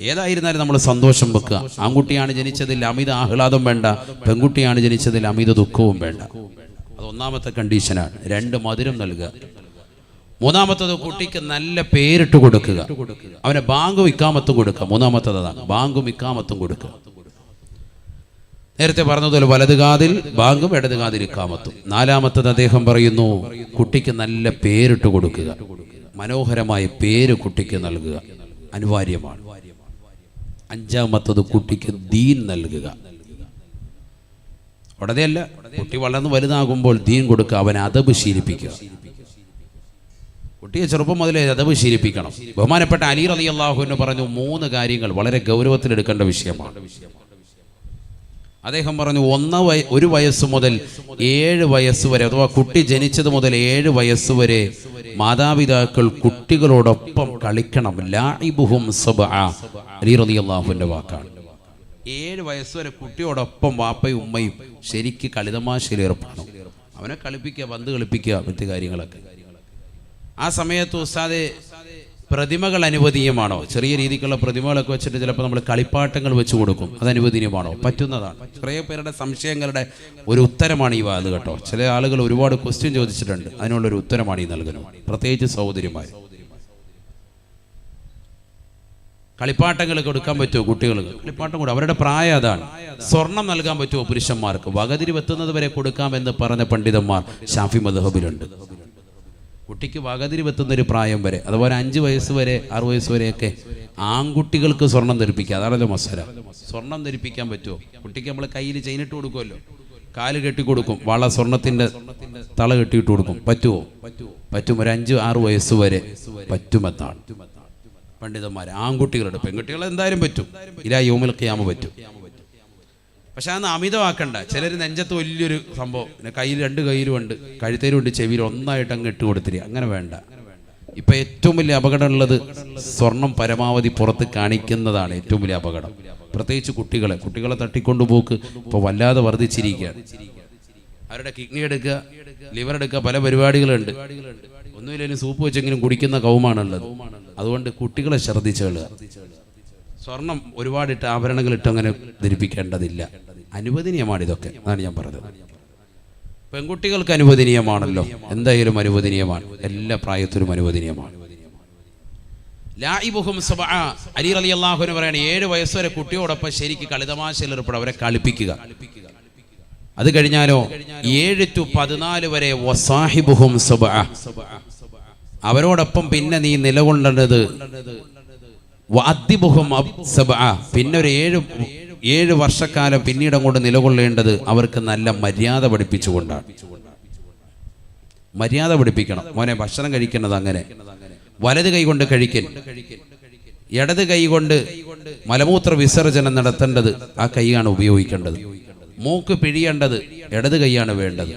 ഏതായിരുന്നാലും നമ്മൾ സന്തോഷം വെക്കുക. ആൺകുട്ടിയാണ് ജനിച്ചതിൽ അമിത ആഹ്ലാദം വേണ്ട, പെൺകുട്ടിയാണ് ജനിച്ചതിൽ അമിത ദുഃഖവും വേണ്ട. അത് 1ാമത്തെ കണ്ടീഷനാണ്. 2 മധുരം നൽകുക. 3ാമത്തത് കുട്ടിക്ക് നല്ല പേരിട്ട് കൊടുക്കുക. അവനെ ബാങ്കും ഇക്കാമത്തും കൊടുക്കുക. 3ാമത്തത് അതാണ്, ബാങ്കും ഇക്കാമത്തും കൊടുക്കുക. നേരത്തെ പറഞ്ഞതുപോലെ വലത് കാതിൽ ബാങ്കും ഇടത് കാതിൽ ഇക്കാമത്തും. 4ാമത്തത് അദ്ദേഹം പറയുന്നു, കുട്ടിക്ക് നല്ല പേരിട്ട് കൊടുക്കുക. മനോഹരമായ പേര് കുട്ടിക്ക് നൽകുക അനിവാര്യമാണ്. 5ാമത്തത് കുട്ടിക്ക് ദീൻ നൽകുക. ഉടനെയല്ല, കുട്ടി വളർന്ന് വലുതാകുമ്പോൾ ദീൻ കൊടുക്കുക. അവൻ അദബ് ശീലിപ്പിക്കുക. കുട്ടിയെ ചെറുപ്പം മുതലേ അദബ് ശീലിപ്പിക്കണം. ബഹുമാനപ്പെട്ട അലി റളിയല്ലാഹു അൻഹു പറഞ്ഞു 3 കാര്യങ്ങൾ വളരെ ഗൗരവത്തിലെടുക്കേണ്ട വിഷയമാണ്. അദ്ദേഹം പറഞ്ഞു, 1 വയസ്സ് മുതൽ 7 വയസ്സ് വരെ, അഥവാ കുട്ടി ജനിച്ചത് മുതൽ 7 വയസ്സ് വരെ മാതാപിതാക്കൾ കുട്ടികളോടൊപ്പം കളിക്കണം. ലാഇബുഹും സബ്അ, അലി റളിയല്ലാഹു അൻഹു വാക്കാണ്. 7 വയസ്സ് വരെ കുട്ടിയോടൊപ്പം വാപ്പയും ഉമ്മയും ശരിക്ക് കളിതമാശയിൽ ഏർപ്പെടണം. അവനെ കളിപ്പിക്കുക, പന്ത് കളിപ്പിക്കുക, മറ്റു കാര്യങ്ങളൊക്കെ. ആ സമയത്ത് ഉസ്താദെ പ്രതിമകൾ അനുവദനീയമാണോ? ചെറിയ രീതിക്കുള്ള പ്രതിമകളൊക്കെ വെച്ചിട്ട് ചിലപ്പോൾ നമ്മൾ കളിപ്പാട്ടങ്ങൾ വെച്ച് കൊടുക്കും. അത് അനുവദനീയമാണോ? പറ്റുന്നതാണ്. കുറേ പേരുടെ സംശയങ്ങളുടെ ഒരു ഉത്തരമാണ് ഈ വാത് കേട്ടോ. ചില ആളുകൾ ഒരുപാട് ക്വസ്റ്റ്യൻ ചോദിച്ചിട്ടുണ്ട്. അതിനുള്ളൊരു ഉത്തരമാണ് ഈ നൽകുന്നത്. പ്രത്യേകിച്ച് സഹോദരിമാർ, കളിപ്പാട്ടങ്ങൾ കൊടുക്കാൻ പറ്റുമോ കുട്ടികൾക്ക്? കളിപ്പാട്ടം കൂടെ അവരുടെ പ്രായം അതാണ്. സ്വർണം നൽകാൻ പറ്റുമോ പുരുഷന്മാർക്ക്? വകതിരിവെത്തുന്നത് വരെ കൊടുക്കാമെന്ന് പറഞ്ഞ പണ്ഡിതന്മാർ ഷാഫി മദ്ഹബിലുണ്ട്. കുട്ടിക്ക് വകതിരിവെത്തുന്നൊരു പ്രായം വരെ, അതുപോലെ 5 വയസ്സ് വരെ 6 വയസ്സ് വരെയൊക്കെ ആൺകുട്ടികൾക്ക് സ്വർണം ധരിപ്പിക്കുക. അതാണല്ലോ മസല. സ്വർണം ധരിപ്പിക്കാൻ പറ്റുമോ? കുട്ടിക്ക് നമ്മൾ കയ്യിൽ ചെയിനിട്ട് കൊടുക്കുമല്ലോ, കാല് കെട്ടിക്കൊടുക്കും, വള സ്വർണത്തിന്റെ തള കെട്ടിയിട്ട് കൊടുക്കും. പറ്റുമോ? പറ്റും. ഒരു 5-6 വയസ്സ് വരെ പറ്റുമെന്നാണ് പണ്ഡിതന്മാർ. ആൺകുട്ടികളുടെ, പെൺകുട്ടികൾ എന്തായാലും പറ്റും. ഇലാ യൗമിൽ ഖിയാമ പറ്റും. പക്ഷെ അന്ന് അമിതമാക്കണ്ട. ചിലർ നെഞ്ചത്ത് വലിയൊരു സംഭവം, കയ്യിൽ 2 കയ്യിലും ഉണ്ട്, കഴുത്തേലും ഉണ്ട്, ചെവിയിൽ ഒന്നായിട്ട് അങ്ങ് ഇട്ട് കൊടുത്തിരി. അങ്ങനെ വേണ്ട. ഇപ്പൊ ഏറ്റവും വലിയ അപകടം ഉള്ളത് സ്വർണം പരമാവധി പുറത്ത് കാണിക്കുന്നതാണ് ഏറ്റവും വലിയ അപകടം. പ്രത്യേകിച്ച് കുട്ടികളെ തട്ടിക്കൊണ്ടുപോക്ക് ഇപ്പോൾ വല്ലാതെ വർദ്ധിച്ചിരിക്കുകയാണ്. അവരുടെ കിഡ്നി എടുക്കുക, ലിവർ എടുക്കുക, പല പരിപാടികളുണ്ട്. ഒന്നുമില്ലെങ്കിലും സൂപ്പ് വെച്ചെങ്കിലും കുടിക്കുന്ന കൗമാണുള്ളത്. അതുകൊണ്ട് കുട്ടികളെ ശ്രദ്ധിച്ചുകൊള്ളുക. സ്വർണം ഒരുപാടിട്ട് ആഭരണങ്ങളിട്ട് അങ്ങനെ ധരിപ്പിക്കേണ്ടതില്ല. അനുവദനീയമാണ് ഇതൊക്കെ, അതാണ് ഞാൻ പറഞ്ഞത്. പെൺകുട്ടികൾക്ക് അനുവദനീയമാണല്ലോ, എന്തായാലും അനുവദനീയമാണ്, എല്ലാ പ്രായത്തിലും അനുവദനീയമാണ്. ലാഇബുഹും സബഅ, അലി റളിയല്ലാഹു അൻഹു പറയാണ് 7 വയസ്സ് വരെ കുട്ടിയോടൊപ്പം ശരിക്ക് കളിതമാശയിൽ ഏർപ്പെടുക, അവരെ കളിപ്പിക്കുക. അത് കഴിഞ്ഞാലോ 7 to 14 വരെ വസാഹിബുഹും സബഅ, അവരോടൊപ്പം പിന്നെ നീ നിലകൊള്ളേണ്ടത് വഅദ്ദിബുഹും സബഅ, പിന്നെ ഒരു 7 വർഷക്കാലം പിന്നീട് അങ്ങോട്ട് നിലകൊള്ളേണ്ടത് അവർക്ക് നല്ല മര്യാദ പഠിപ്പിച്ചുകൊണ്ടാണ്. മര്യാദ പഠിപ്പിക്കണം. മോനെ ഭക്ഷണം കഴിക്കുന്നത് അങ്ങനെ, വലത് കൈ കൊണ്ട് കഴിക്കൽ, ഇടത് കൈ കൊണ്ട് മലമൂത്ര വിസർജനം നടത്തേണ്ടത് ആ കൈയാണ് ഉപയോഗിക്കേണ്ടത്. മൂക്ക് പിഴിയേണ്ടത് ഇടത് കൈയാണ് വേണ്ടത്.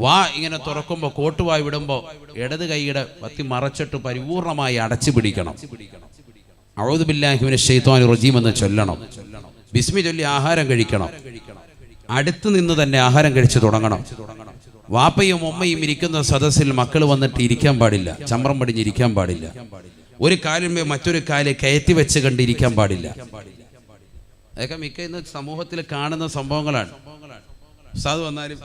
വാ ഇങ്ങനെ തുറക്കുമ്പോൾ, കോട്ടുവായി വിടുമ്പോൾ ഇടത് കൈയുടെ പത്തി മറച്ചിട്ട് പരിപൂർണമായി അടച്ചു പിടിക്കണം. അഊദു ബില്ലാഹി മിനശ് ശൈത്വാനിർ റജീം എന്ന് ചൊല്ലണം. ബിസ്മി ചൊല്ലി ആഹാരം കഴിക്കണം. അടുത്ത് നിന്ന് തന്നെ ആഹാരം കഴിച്ചു തുടങ്ങണം. വാപ്പയും ഉമ്മയും ഇരിക്കുന്ന സദസ്സിൽ മക്കൾ വന്നിട്ട് ഇരിക്കാൻ പാടില്ല, ചമ്രം പടിഞ്ഞിരിക്കാൻ പാടില്ല. ഒരു കാലിന്മേൽ മറ്റൊരു കാല് കയറ്റി വെച്ച് കണ്ടിരിക്കാൻ പാടില്ല. അതൊക്കെ മിക്ക ഇന്ന് സമൂഹത്തിൽ കാണുന്ന സംഭവങ്ങളാണ്. ഉസ്താദ് വന്നാലും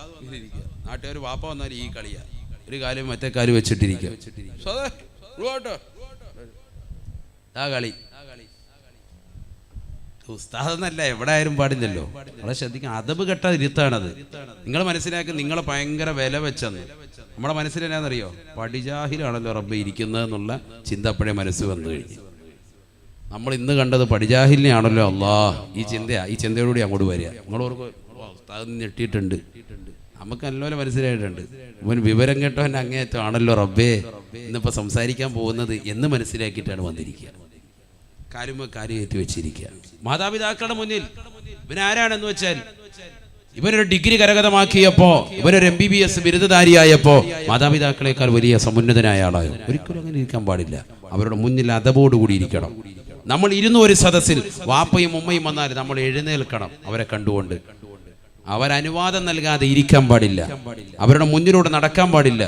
നാട്ടുകാർ, വാപ്പ വന്നാലും ഈ കളിയാ, ഒരു കാലും മറ്റേ കാല് വെച്ചിട്ടിരിക്കുക. ആ കളി ഉസ്താദെന്നല്ല, എവിടെ ആയാലും പാടില്ലല്ലോ. നമ്മളെ ശ്രദ്ധിക്കാൻ, അതബ് കെട്ട ഇരുത്താണത്. നിങ്ങൾ മനസ്സിലാക്കി, നിങ്ങളെ ഭയങ്കര വില വെച്ചെന്ന്. നമ്മുടെ മനസ്സിൽ എന്നാന്നറിയോ, പടിജാഹിലാണല്ലോ റബ്ബ് ഇരിക്കുന്നത് എന്നുള്ള ചിന്ത അപ്പോഴേ മനസ്സ് വന്നു കഴിഞ്ഞു. നമ്മൾ ഇന്ന് കണ്ടത് പടിജാഹിലിനെയാണല്ലോ. ഈ ചിന്തയോടുകൂടി അങ്ങോട്ട് വരിക. നിങ്ങളോർക്ക് ഉസ്താദ് ഞെട്ടിയിട്ടുണ്ട്, നമുക്ക് നല്ലപോലെ മനസ്സിലായിട്ടുണ്ട്. അവൻ വിവരം കേട്ടവൻ അങ്ങേയറ്റം ആണല്ലോ റബ്ബേ ഇന്നിപ്പോൾ സംസാരിക്കാൻ പോകുന്നത് എന്ന് മനസ്സിലാക്കിയിട്ടാണ് വന്നിരിക്കുക. കാലുമ കാര്യം ഏറ്റി വെച്ചിരിക്കുക. മാതാപിതാക്കളുടെ മുന്നിൽ ഇവനാരാണെന്ന് വെച്ചാൽ, ഇവനൊരു ഡിഗ്രി കരഗതമാക്കിയപ്പോ, ഇവനൊരു MBBS ബിരുദധാരിയായപ്പോ മാതാപിതാക്കളെക്കാൾ വലിയ സമുന്നതനായ ആളായോ? ഒരിക്കലും അങ്ങനെ ഇരിക്കാൻ പാടില്ല. അവരുടെ മുന്നിൽ അതബോടുകൂടി ഇരിക്കണം. നമ്മൾ ഇരുന്ന ഒരു സദസ്സിൽ വാപ്പയും ഉമ്മയും വന്നാൽ നമ്മൾ എഴുന്നേൽക്കണം. അവരെ കണ്ടുകൊണ്ട് അവരനുവാദം നൽകാതെ ഇരിക്കാൻ പാടില്ല. അവരുടെ മുന്നിലൂടെ നടക്കാൻ പാടില്ല.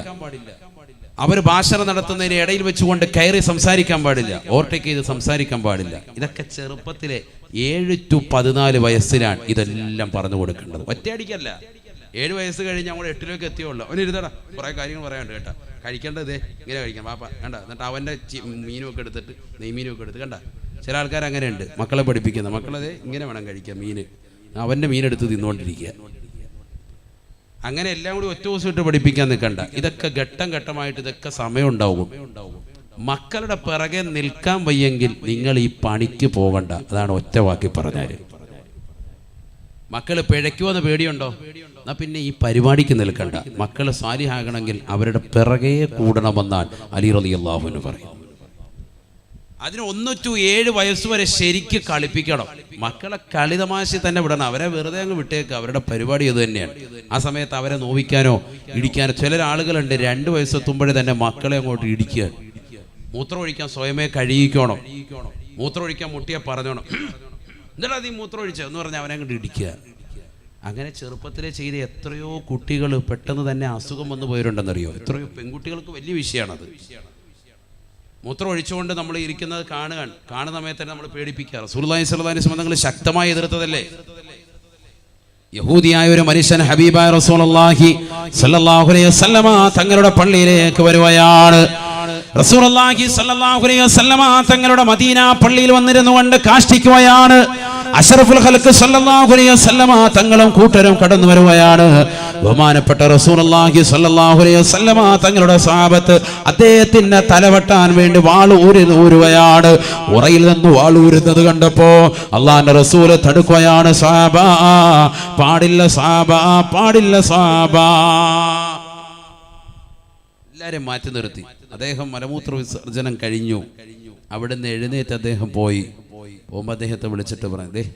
അവർ ഭാഷണം നടത്തുന്നതിന് ഇടയിൽ വെച്ചുകൊണ്ട് കയറി സംസാരിക്കാൻ പാടില്ല. ഓവർടേക്ക് ചെയ്ത് സംസാരിക്കാൻ പാടില്ല. ഇതൊക്കെ ചെറുപ്പത്തിലെ 7 to 14 വയസ്സിലാണ് ഇതെല്ലാം പറഞ്ഞു കൊടുക്കേണ്ടത്. ഒറ്റയടിക്കല്ല. 7 വയസ്സ് കഴിഞ്ഞ് നമ്മൾ 8ലേക്ക് എത്തിയുള്ളൂ. അവന് ഇരുതടാ, കുറേ കാര്യങ്ങൾ പറയാനുണ്ട് കേട്ടോ. കഴിക്കേണ്ടത് ഇങ്ങനെ കഴിക്കാം പാപ്പ കണ്ട. എന്നിട്ട് അവൻ്റെ മീനുമൊക്കെ എടുത്തിട്ട്, നെയ്മീനുമൊക്കെ എടുത്ത് കണ്ട. ചില ആൾക്കാർ അങ്ങനെയുണ്ട്, മക്കളെ പഠിപ്പിക്കുന്ന. മക്കളതെ ഇങ്ങനെ വേണം കഴിക്കാം, മീന് അവൻ്റെ മീനെടുത്ത് തിന്നുകൊണ്ടിരിക്കുക. അങ്ങനെ എല്ലാം കൂടി ഒറ്റ ദിവസം ഇട്ട് പഠിപ്പിക്കാൻ നിൽക്കണ്ട. ഇതൊക്കെ ഘട്ടം ഘട്ടമായിട്ട് ഇതൊക്കെ സമയം ഉണ്ടാവും. മക്കളുടെ പിറകെ നിൽക്കാൻ വയ്യെങ്കിൽ നിങ്ങൾ ഈ പണിക്ക് പോകണ്ട. അതാണ് ഒറ്റ വാക്കി പറഞ്ഞാൽ. മക്കൾ പിഴയ്ക്കുമെന്ന് പേടിയുണ്ടോ? എന്നാൽ പിന്നെ ഈ പരിപാടിക്ക് നിൽക്കണ്ട. മക്കൾ സാലിഹാകണമെങ്കിൽ അവരുടെ പിറകെ കൂടണമെന്നാണ് അലി റളിയല്ലാഹു അൻഹു പറയും. അതിന് 1 to 7 വയസ്സ് വരെ ശരിക്ക് കളിപ്പിക്കണം. മക്കളെ കളിതമാശി തന്നെ വിടണം. അവരെ വെറുതെ അങ്ങ് വിട്ടേക്ക്. അവരുടെ പരിപാടി അത് തന്നെയാണ്. ആ സമയത്ത് അവരെ നോവിക്കാനോ ഇടിക്കാനോ ചില ആളുകളുണ്ട്. 2 വയസ്സെത്തുമ്പോഴേ തന്നെ മക്കളെ അങ്ങോട്ട് ഇടിക്കുകയാണ്. മൂത്രം ഒഴിക്കാൻ സ്വയമേ കഴുകിക്കണം. മൂത്രം ഒഴിക്കാൻ മുട്ടിയെ പറഞ്ഞോണം. എന്താ നീ മൂത്രം ഒഴിച്ചോ എന്ന് പറഞ്ഞാൽ അവനെ അങ്ങോട്ട് ഇടിക്കുക. അങ്ങനെ ചെറുപ്പത്തിലെ ചെയ്ത എത്രയോ കുട്ടികൾ പെട്ടെന്ന് തന്നെ അസുഖം വന്നു പോയിട്ടുണ്ടെന്നറിയോ? എത്രയോ പെൺകുട്ടികൾക്ക് വലിയ വിഷയമാണത്. മൂത്രം ഒഴിച്ചുകൊണ്ട് നമ്മൾ ഇരിക്കുന്നത് കാണുന്ന സമയത്ത് തന്നെ നമ്മൾ പേടിപ്പിക്കുക. റസൂലുള്ളാഹി സ്വല്ലല്ലാഹു അലൈഹി വസല്ലം ശക്തമായി എതിർത്തതല്ലേ? യഹൂദിയായ ഒരു മനുഷ്യൻ ഹബീബായ റസൂലുള്ളാഹി സ്വല്ലല്ലാഹു അലൈഹി വസല്ലം തങ്ങളുടെ പള്ളിയിലേക്ക് വരുകയാണ്. റസൂലുള്ളാഹി സ്വല്ലല്ലാഹു അലൈഹി വസല്ലം തങ്ങളുടെ മദീന പള്ളിയിൽ വന്നിരുന്നു കൊണ്ട് കാഷ്ടിക്കുകയാണ്. അഷ്റഫുൽ ഖൽഖ് സ്വല്ലല്ലാഹു അലൈഹി വസല്ലം തങ്ങളും കൂട്ടരും കടന്നു വരുകയാണ്. ബഹുമാനപ്പെട്ട റസൂലുള്ളാഹി സ്വല്ലല്ലാഹു അലൈഹി വസല്ലം തങ്ങളുടെ സ്വഹാബത്ത് അദ്ദേഹത്തിന്റെ തലവെട്ടാൻ വേണ്ടി വാൾ ഊരുകയാണ്. ഉറയിൽ നിന്ന് വാൾ ഊരുന്നത് കണ്ടപ്പോ അല്ലാഹുവിന്റെ റസൂൽ തടുക്കുകയാണ്. സ്വഹാബാ, പാടില്ല സ്വഹാബാ, പാടില്ല സ്വഹാബാ. എല്ലാവരെയും മാറ്റി നിർത്തി. അദ്ദേഹം മലമൂത്ര വിസർജനം കഴിഞ്ഞു. അവിടുന്ന് എഴുന്നേറ്റ് അദ്ദേഹം പോകുമ്പോൾ അദ്ദേഹത്തെ വിളിച്ചിട്ട് പറഞ്ഞു, ഇത്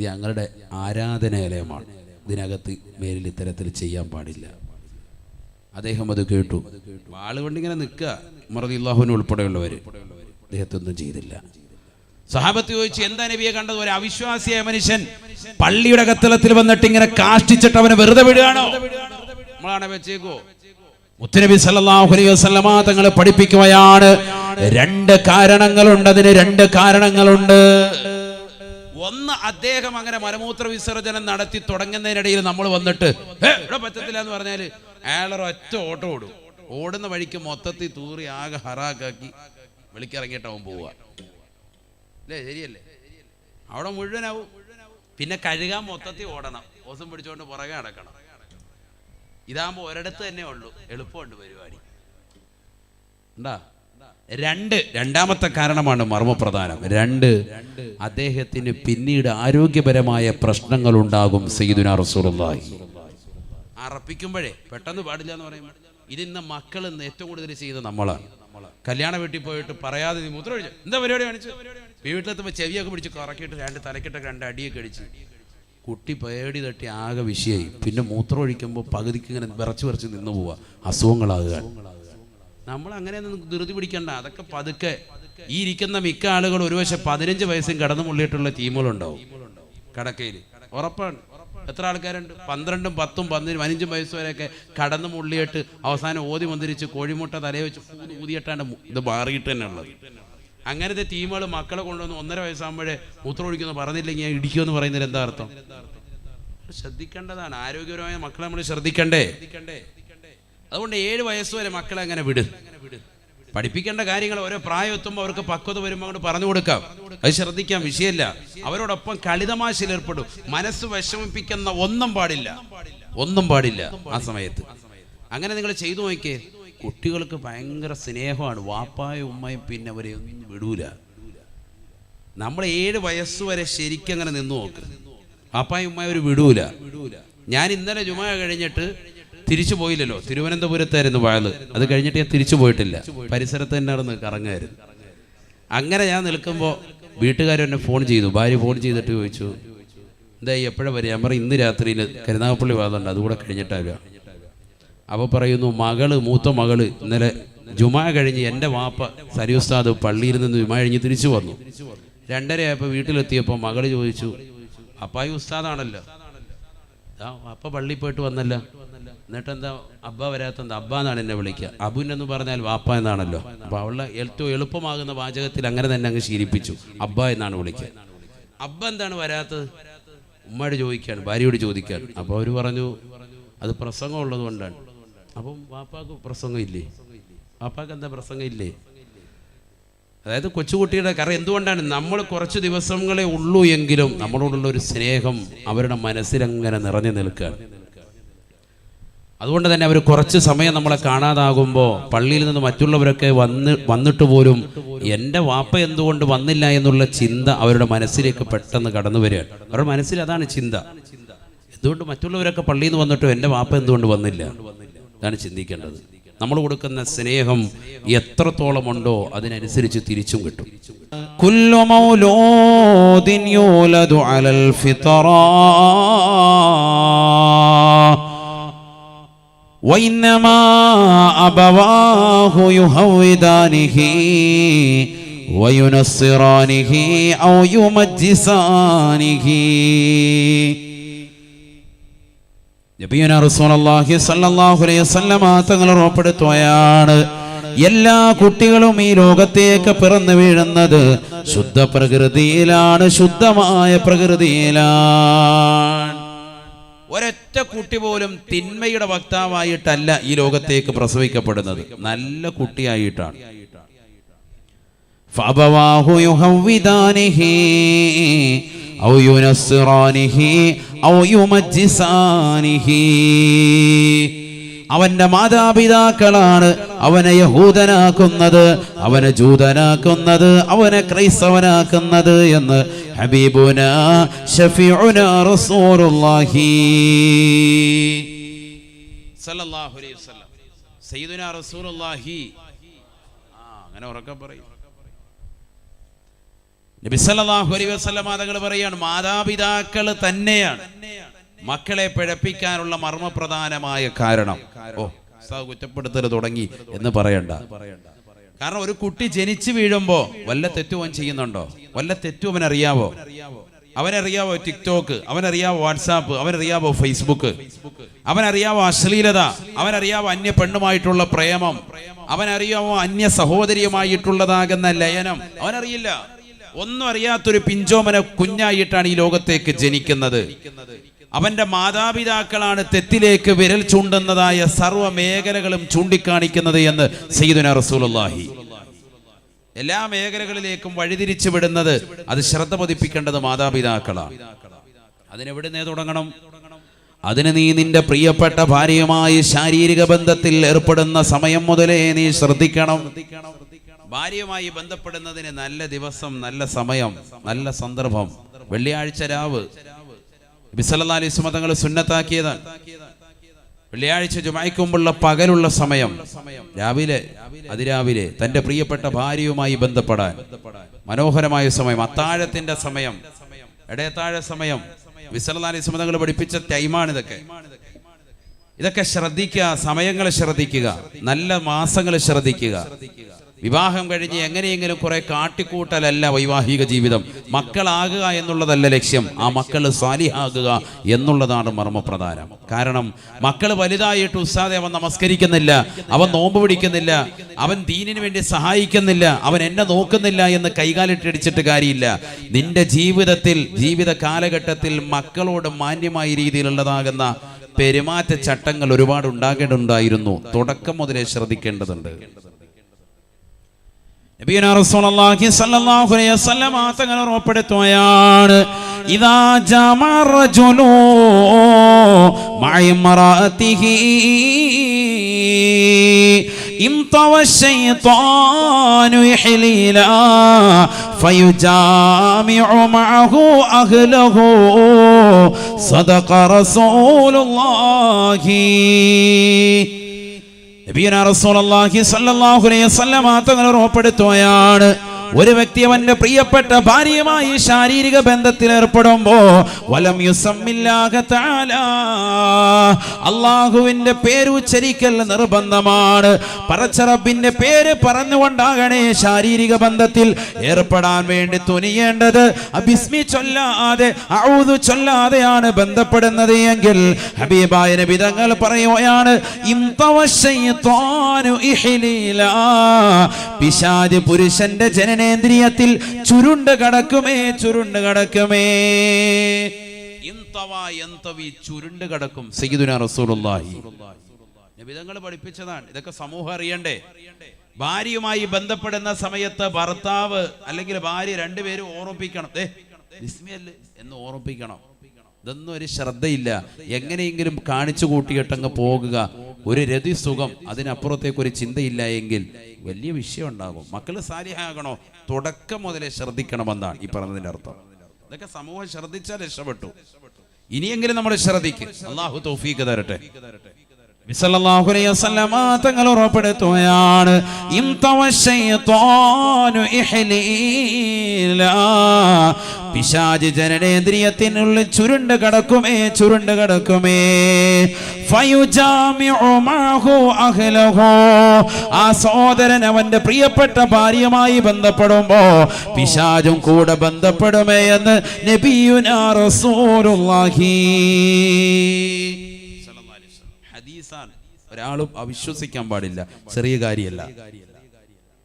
ഞങ്ങളുടെ ആരാധനാലയമാണ്, ഇതിനകത്ത് മേലിൽ ഇത്തരത്തിൽ ചെയ്യാൻ പാടില്ല. അദ്ദേഹം അത് കേട്ടു. വാള് കൊണ്ടിങ്ങനെ നിൽക്കുക. ഉമർ റളിയല്ലാഹു അൻഹു ഉൾപ്പെടെയുള്ളവർ അദ്ദേഹത്തൊന്നും ചെയ്തില്ല. സഹാബത്ത് ചോദിച്ചു, എന്താ നബിയെ കണ്ടത്? ഒരു അവിശ്വാസിയായ മനുഷ്യൻ പള്ളിയുടെ കത്തളത്തിൽ വന്നിട്ട് ഇങ്ങനെ കാഷ്ടിച്ചിട്ട് അവനെ വെറുതെ വിടുകയാണോ? നമ്മളാണ് വെച്ചേക്കോ? മുത്തുനബി സല്ലല്ലാഹു അലൈഹി വസല്ലമ തങ്ങൾ പഠിപ്പിക്കുകയാണ്, രണ്ട് കാരണങ്ങളുണ്ട്. അതിന് രണ്ട് കാരണങ്ങളുണ്ട്. ഒന്ന്, അദ്ദേഹം അങ്ങനെ മലമൂത്ര വിസർജനം നടത്തി തുടങ്ങുന്നതിനിടയിൽ നമ്മൾ വന്നിട്ട് ഇവിടെ പറ്റത്തില്ല എന്ന് പറഞ്ഞാല് അയാളൊരു ഒറ്റ ഓട്ടം ഓടും. ഓടുന്ന വഴിക്ക് മൊത്തത്തിൽ തൂറി ആകെ ഹറാക്കാക്കി വെളിക്കിറങ്ങിയിട്ടാവും പോവുക. അല്ലേ? ശരിയല്ലേ? അവിടെ മുഴുവനാവും. പിന്നെ കഴുകാൻ മൊത്തത്തിൽ ഓടണം, ഓസം പിടിച്ചുകൊണ്ട് പുറകെ നടക്കണം. ഇതാകുമ്പോൾ ഒരിടത്ത് തന്നെ ഉള്ളൂ, എളുപ്പമുണ്ട് പരിപാടി. രണ്ടാമത്തെ കാരണമാണ് മർമ്മപ്രധാനം. രണ്ട്, അദ്ദേഹത്തിന് പിന്നീട് ആരോഗ്യപരമായ പ്രശ്നങ്ങൾ ഉണ്ടാകും. സയ്യിദുനാ റസൂലുള്ളാഹി അറപ്പിക്കുമ്പോഴേ പെട്ടെന്ന് പാടില്ല എന്ന് പറയുമ്പോൾ, ഇതിന്ന് മക്കൾ ഇന്ന് ഏറ്റവും കൂടുതൽ ചെയ്ത് നമ്മളാണ്. കല്യാണ വീട്ടിൽ പോയിട്ട് പറയാതെ നീ മൂത്രം ഒഴിച്ചു, എന്താ പരിപാടി കാണിച്ചു, വീട്ടിലെത്തുമ്പോൾ ചെവിയൊക്കെ പിടിച്ച് കറക്കിയിട്ട് തലക്കിട്ടൊക്കെ 2 അടിയൊക്കെ അടിച്ച് കുട്ടി പേടി തട്ടി ആകെ വിഷയമായി. പിന്നെ മൂത്രം ഒഴിക്കുമ്പോൾ പകുതിക്ക് ഇങ്ങനെ വിറച്ച് നിന്ന് പോവുക, അസുഖങ്ങളാകുക. നമ്മൾ അങ്ങനെയൊന്നും ധൃതി പിടിക്കണ്ട. അതൊക്കെ പതുക്കെ. ഈ ഇരിക്കുന്ന മിക്ക ആളുകൾ ഒരുപക്ഷെ 15 വയസ്സും കടന്നു മുള്ളിയിട്ടുള്ള ടീമുകളുണ്ടാവും കടക്കയിൽ. ഉറപ്പാണ്. എത്ര ആൾക്കാരുണ്ട്? 12, 10, 15 വയസ്സ് വരെയൊക്കെ കടന്നു മുള്ളിയിട്ട് അവസാനം ഓതി മന്ദിരിച്ച് കോഴിമുട്ട തലയെ വെച്ച് ഊതിയിട്ടാണ് ഇത് മാറിയിട്ട് തന്നെ ഉള്ളത്. അങ്ങനത്തെ ടീമുകൾ മക്കളെ കൊണ്ടുവന്ന് 1.5 വയസ്സാകുമ്പോഴേ മൂത്രം ഒഴിക്കുന്നു പറഞ്ഞില്ലെങ്കിൽ ഇടിക്കുമെന്ന് പറയുന്നതിൽ എന്താ അർത്ഥം? ശ്രദ്ധിക്കേണ്ടതാണ്. ആരോഗ്യപരമായ മക്കളെ നമ്മൾ ശ്രദ്ധിക്കണ്ടേ? അതുകൊണ്ട് 7 വയസ്സ് വരെ മക്കളെ അങ്ങനെ വിട്. പഠിപ്പിക്കേണ്ട കാര്യങ്ങൾ ഓരോ പ്രായം എത്തുമ്പോൾ അവർക്ക് പക്വത വരുമ്പോൾ അങ്ങോട്ട് പറഞ്ഞു കൊടുക്കാം. അത് ശ്രദ്ധിക്കാം, വിഷയമല്ല. അവരോടൊപ്പം കളിതമാശയിൽ ഏർപ്പെടും. മനസ്സ് വിഷമിപ്പിക്കുന്ന ഒന്നും പാടില്ല ആ സമയത്ത്. അങ്ങനെ നിങ്ങൾ ചെയ്തു നോക്കിയേ. കുട്ടികൾക്ക് ഭയങ്കര സ്നേഹമാണ്. വാപ്പായും ഉമ്മയും പിന്നെ അവരെ ഒന്നും വിടൂല. നമ്മൾ 7 വയസ്സ് വരെ ശരിക്കും അങ്ങനെ നിന്ന് നോക്ക്. വാപ്പായും ഉമ്മയും അവർ വിടൂല. ഞാൻ ഇന്നലെ ജുമാ കഴിഞ്ഞിട്ട് തിരിച്ചു പോയില്ലല്ലോ, തിരുവനന്തപുരത്തായിരുന്നു വയല്. അത് കഴിഞ്ഞിട്ട് ഞാൻ തിരിച്ചു പോയിട്ടില്ല, പരിസരത്ത് തന്നെ നടന്ന് കറങ്ങായിരുന്നു. അങ്ങനെ ഞാൻ നിൽക്കുമ്പോൾ വീട്ടുകാരെന്നെ ഫോൺ ചെയ്തു. ഭാര്യ ഫോൺ ചെയ്തിട്ട് ചോദിച്ചു, എന്തായി എപ്പോഴാണ് വരിക? ഞാൻ പറയും, ഇന്ന് രാത്രിയിൽ കരുനാഗപ്പള്ളി വാദമുണ്ട്, അതുകൂടെ കഴിഞ്ഞിട്ടാവുക. അപ്പോൾ പറയുന്നു, മൂത്ത മകള് ഇന്നലെ ജുമാ കഴിഞ്ഞ് എൻ്റെ വാപ്പ സരി ഉസ്താദ് പള്ളിയിൽ നിന്ന് ജുമാ കഴിഞ്ഞ് തിരിച്ചു വന്നു. 2:30 ആയപ്പോൾ വീട്ടിലെത്തിയപ്പോൾ മകള് ചോദിച്ചു, അപ്പായി ഉസ്താദാണല്ലോ, അപ്പ പള്ളിയിൽ പോയിട്ട് വന്നല്ല, എന്നിട്ടെന്താ അബ്ബ വരാത്തെന്താ? അബ്ബ എന്നാണ് എന്നെ വിളിക്കുക. അബുനെന്ന് പറഞ്ഞാൽ വാപ്പ എന്നാണല്ലോ. അപ്പോൾ അവളുടെ ഏറ്റവും എളുപ്പമാകുന്ന വാചകത്തിൽ അങ്ങനെ തന്നെ അങ്ങ് ശീലിപ്പിച്ചു, അബ്ബ എന്നാണ് വിളിക്കുക. അബ്ബ എന്താണ് വരാത്തത്? ഉമ്മയോട് ചോദിക്കുകയാണ്, ഭാര്യയോട് ചോദിക്കുകയാണ്. അപ്പോൾ അവർ പറഞ്ഞു, അത് പ്രസംഗം ഉള്ളത് കൊണ്ടാണ്. അപ്പം വാപ്പാക്ക് പ്രസംഗം ഇല്ലേ? വാപ്പാക്ക് എന്താ പ്രസംഗം ഇല്ലേ? അതായത് കൊച്ചുകുട്ടിയുടെ കാരണം എന്തുകൊണ്ടാണ്? നമ്മൾ കുറച്ച് ദിവസങ്ങളെ ഉള്ളൂ എങ്കിലും നമ്മളോടുള്ള ഒരു സ്നേഹം അവരുടെ മനസ്സിലങ്ങനെ നിറഞ്ഞു നിൽക്കുകയാണ്. അതുകൊണ്ട് തന്നെ അവർ കുറച്ച് സമയം നമ്മളെ കാണാതാകുമ്പോൾ പള്ളിയിൽ നിന്ന് മറ്റുള്ളവരൊക്കെ വന്നിട്ട് പോലും എൻ്റെ വാപ്പ എന്തുകൊണ്ട് വന്നില്ല എന്നുള്ള ചിന്ത അവരുടെ മനസ്സിലേക്ക് പെട്ടെന്ന് കടന്നു വരികയാണ്. അവരുടെ മനസ്സിൽ അതാണ് ചിന്ത. എന്തുകൊണ്ട് മറ്റുള്ളവരൊക്കെ പള്ളിയിൽ നിന്ന് വന്നിട്ടും എൻ്റെ വാപ്പ എന്തുകൊണ്ട് വന്നില്ല? ഇതാണ് ചിന്തിക്കേണ്ടത്. നമ്മൾ കൊടുക്കുന്ന സ്നേഹം എത്രത്തോളം ഉണ്ടോ അതിനനുസരിച്ച് തിരിച്ചും കിട്ടും. കുല്ലു മൗലൂദിൻ യൂലദു അലൽ ഫിത്റാ വഇന്നമാ അബവാഹു യുഹവിദാനിഹി വയുനസ്സിറാനിഹി ഔ യുമജ്ജിസാനിഹി. നബിയുനാ റസൂലുള്ളാഹി സ്വല്ലല്ലാഹു അലൈഹി വസല്ലമ തങ്ങൾ ഉറപ്പെടുത്തുകയാണ്, എല്ലാ കുട്ടികളും ഈ ലോകത്തേക്ക് പിറന്നു വീഴുന്നത് ശുദ്ധ പ്രകൃതിയിലാണ്, ശുദ്ധമായ പ്രകൃതിയിലാണ്. ഒരൊറ്റ കുട്ടി പോലും തിന്മയുടെ വക്താവായിട്ടല്ല ഈ ലോകത്തേക്ക് പ്രസവിക്കപ്പെടുന്നത്, നല്ല കുട്ടിയായിട്ടാണ്. ഫഅബവാഹു യുഹവ്വിദാനിഹി ഔ യുനസ്സിറാനിഹി ഔ യുമജ്ജിസാനിഹി. അവന്റെ മാതാപിതാക്കളാണ് അവനെ യഹൂദനാക്കുന്നത്, അവനെ ജൂതനാക്കുന്നത്, അവനെ ക്രൈസ്തവനാക്കുന്നത് എന്ന് ഹബീബുനാ ശഫീഉനാ റസൂലുള്ളാഹി സല്ലല്ലാഹു അലൈഹി വസല്ലം സയ്യിദുനാ റസൂലുള്ളാഹി. അങ്ങനെ ഉറക്കെ പറയും. നബി സല്ലല്ലാഹു അലൈഹി വസല്ലം തങ്ങൾ പറയാണ്, മാതാപിതാക്കൾ തന്നെയാണ് മക്കളെ പിഴപ്പിക്കാനുള്ള മർമ്മപ്രധാനമായ കാരണം. കുറ്റപ്പെടുത്തൽ തുടങ്ങി എന്ന് പറയണ്ട. കാരണം ഒരു കുട്ടി ജനിച്ചു വീഴുമ്പോ വല്ല തെറ്റും അവൻ ചെയ്യുന്നുണ്ടോ? വല്ല തെറ്റും അവനറിയാവോ? അവനറിയാവോ ടിക്ടോക്ക്? അവനറിയാവോ വാട്സാപ്പ്? അവനറിയാവോ ഫേസ്ബുക്ക്? അവനറിയാവോ അശ്ലീലത? അവനറിയാവോ അന്യ പെണ്ണുമായിട്ടുള്ള പ്രേമം? അവനറിയാവോ അന്യ സഹോദരിയുമായിട്ടുള്ളതാകുന്ന ലയനം? അവനറിയില്ല. ഒന്നും അറിയാത്തൊരു പിഞ്ചോമന കുഞ്ഞായിട്ടാണ് ഈ ലോകത്തേക്ക് ജനിക്കുന്നത്. അവന്റെ മാതാപിതാക്കളാണ് തെറ്റിലേക്ക് വിരൽ ചൂണ്ടുന്നതായ സർവ്വ മേഖലകളും ചൂണ്ടിക്കാണിക്കുന്നത് എന്ന് സയ്യിദുനാ റസൂലുള്ളാഹി. എല്ലാ മേഖലകളിലേക്കും വഴിതിരിച്ചു വിടുന്നത്, അത് ശ്രദ്ധ പതിപ്പിക്കേണ്ടത് മാതാപിതാക്കളാണ്. അതിനെവിടുന്നേ തുടങ്ങണം? അതിന് നീ നിന്റെ പ്രിയപ്പെട്ട ഭാര്യയുമായി ശാരീരിക ബന്ധത്തിൽ ഏർപ്പെടുന്ന സമയം മുതലേ നീ ശ്രദ്ധിക്കണം. ഭാര്യയുമായി ബന്ധപ്പെടുന്നതിന് നല്ല ദിവസം, നല്ല സമയം, നല്ല സന്ദർഭം വെള്ളിയാഴ്ച രാവ്. നബി സല്ലല്ലാഹു അലൈഹി വസല്ലം തങ്ങൾ സുന്നത്താക്കിയതാണ്. വെള്ളിയാഴ്ച ജുമഅയ്ക്ക് മുമ്പുള്ള പകലുള്ള സമയം, രാവിലെ അതിരാവിലെ തന്റെ പ്രിയപ്പെട്ട ഭാര്യയുമായി ബന്ധപ്പെടാൻ മനോഹരമായ സമയം, അത്താഴത്തിന്റെ സമയം, ഇടയത്താഴ സമയം. നബി സല്ലല്ലാഹു അലൈഹി വസല്ലം തങ്ങൾ പഠിപ്പിച്ച ടൈമാണ് ഇതൊക്കെ. ഇതൊക്കെ ശ്രദ്ധിക്കുക, സമയങ്ങൾ ശ്രദ്ധിക്കുക, നല്ല മാസങ്ങൾ ശ്രദ്ധിക്കുക. വിവാഹം കഴിഞ്ഞ് എങ്ങനെയെങ്കിലും കുറെ കാട്ടിക്കൂട്ടലല്ല വൈവാഹിക ജീവിതം. മക്കളാകുക എന്നുള്ളതല്ല ലക്ഷ്യം. ആ മക്കൾ സാലിഹാകുക എന്നുള്ളതാണ് മർമ്മപ്രധാനം. കാരണം മക്കൾ വലുതായിട്ട് ഉസ്താദെ അവൻ നമസ്കരിക്കുന്നില്ല, അവൻ നോമ്പ് പിടിക്കുന്നില്ല, അവൻ ദീനിന് വേണ്ടി സഹായിക്കുന്നില്ല, അവൻ എന്നെ നോക്കുന്നില്ല എന്ന് കൈകാലിട്ടടിച്ചിട്ട് കാര്യമില്ല. നിന്റെ ജീവിതത്തിൽ, ജീവിത കാലഘട്ടത്തിൽ മക്കളോട് മാന്യമായ രീതിയിലുള്ളതാകുന്ന പെരുമാറ്റ ചട്ടങ്ങൾ ഒരുപാട് ഉണ്ടാകേണ്ടതുണ്ടായിരുന്നു. തുടക്കം മുതലേ ശ്രദ്ധിക്കേണ്ടതുണ്ട്. നബിയുനാ റസൂലുള്ളാഹി സ്വല്ലല്ലാഹു അലൈഹി വസല്ലം തങ്ങൾ ഉറപ്പെടുത്തുകയാണ്, ഇദാ ജമഅ റജുലു മഅ ഇംറഅതിഹി ഇംതവ ശൈത്വാനു ഇഹ്ലീലാ ഫയുജാമിഉ മഅഹു അഹ്ലഹു സദഖ റസൂലുള്ളാഹി. നബിയുനാ റസൂലുള്ളാഹി സ്വല്ലല്ലാഹു അലൈഹി വസല്ലം തങ്ങൾ ഉറപ്പെടുത്തുകയാണ്, ഒരു വ്യക്തി അവന്റെ പ്രിയപ്പെട്ട ഭാര്യയുമായി ശാരീരിക ബന്ധത്തിൽ ഏർപ്പെടുമ്പോ വലം യുസമ്മില്ലാഹ തആല, അല്ലാഹുവിന്റെ പേര് ഉച്ചരിക്കൽ നിർബന്ധമാണ്. പടച്ച റബ്ബിന്റെ പേര് പറഞ്ഞുകൊണ്ടാകണേ ശാരീരിക ബന്ധത്തിൽ ഏർപ്പെടാൻ വേണ്ടി തുനിയേണ്ടത്. ബിസ്മി ചൊല്ലാതെ, അഊദു ചൊല്ലാതെയാണ് ബന്ധപ്പെടുന്നത് എങ്കിൽ ഹബീബായ നബി തങ്ങൾ പറയുകയാണ്, ഇംതവ ശൈത്വാനു ഇഹ്ലീലാ, പിശാച് പുരുഷന്റെ ജനനേന്ദ്രിയത്തിൽ ചുരുണ്ട് കടക്കുമേ, ചുരുണ്ട് കടക്കുമേ. ചുരുണ്ട് കടക്കും. സയ്യിദുനാ റസൂലുള്ളാഹി നബി തങ്ങൾ പഠിപ്പിച്ചതാണ്. ഇതൊക്കെ സമൂഹം അറിയണ്ടേ. ഭാര്യയുമായി ബന്ധപ്പെടുന്ന സമയത്ത് ഭർത്താവ് അല്ലെങ്കിൽ ഭാര്യ രണ്ടുപേരും ഓർമ്മിപ്പിക്കണം, ബിസ്മിയല്ലേ എന്ന് ഓർമ്മിപ്പിക്കണം. ഇതൊന്നും ഒരു ശ്രദ്ധയില്ല. എങ്ങനെയെങ്കിലും കാണിച്ചു കൂട്ടിയിട്ടങ്ങ് പോകുക, ഒരു രതി സുഖം, അതിനപ്പുറത്തേക്ക് ഒരു ചിന്തയില്ല എങ്കിൽ വലിയ വിഷയം ഉണ്ടാകും. മക്കള് സാലിഹാകണോ, തുടക്കം മുതലേ ശ്രദ്ധിക്കണമെന്നാണ് ഈ പറഞ്ഞതിന്റെ അർത്ഥം. ഇതൊക്കെ സമൂഹം ശ്രദ്ധിച്ചാൽ രക്ഷപ്പെട്ടു. ഇനിയെങ്കിലും നമ്മൾ ശ്രദ്ധിക്കും. അല്ലാഹു തൗഫീഖ് തരട്ടെ. സല്ലല്ലാഹു അലൈഹി വസല്ലം തങ്ങൾ ഉറപ്പെടുത്തുകയാണ്, ഇംതവ ശൈത്വാനു ഇഹ്ലീലാ, പിശാച് ജനനേന്ദ്രിയത്തിനുള്ളിൽ ചുരുണ്ട് കടക്കുമേ, ചുരുണ്ട് കടക്കുമേ. ഫയുജാമിഉ മഅഹു അഹ്ലഹു, ആ സഹോദരൻ അവന്റെ പ്രിയപ്പെട്ട ഭാര്യയുമായി ബന്ധപ്പെടുമ്പോ പിശാചും കൂടെ ബന്ധപ്പെടുമേ എന്ന് നബിയുനാ റസൂലുള്ളാഹി. ഒരാളും അവിശ്വസിക്കാൻ പാടില്ല, ചെറിയ കാര്യമല്ല.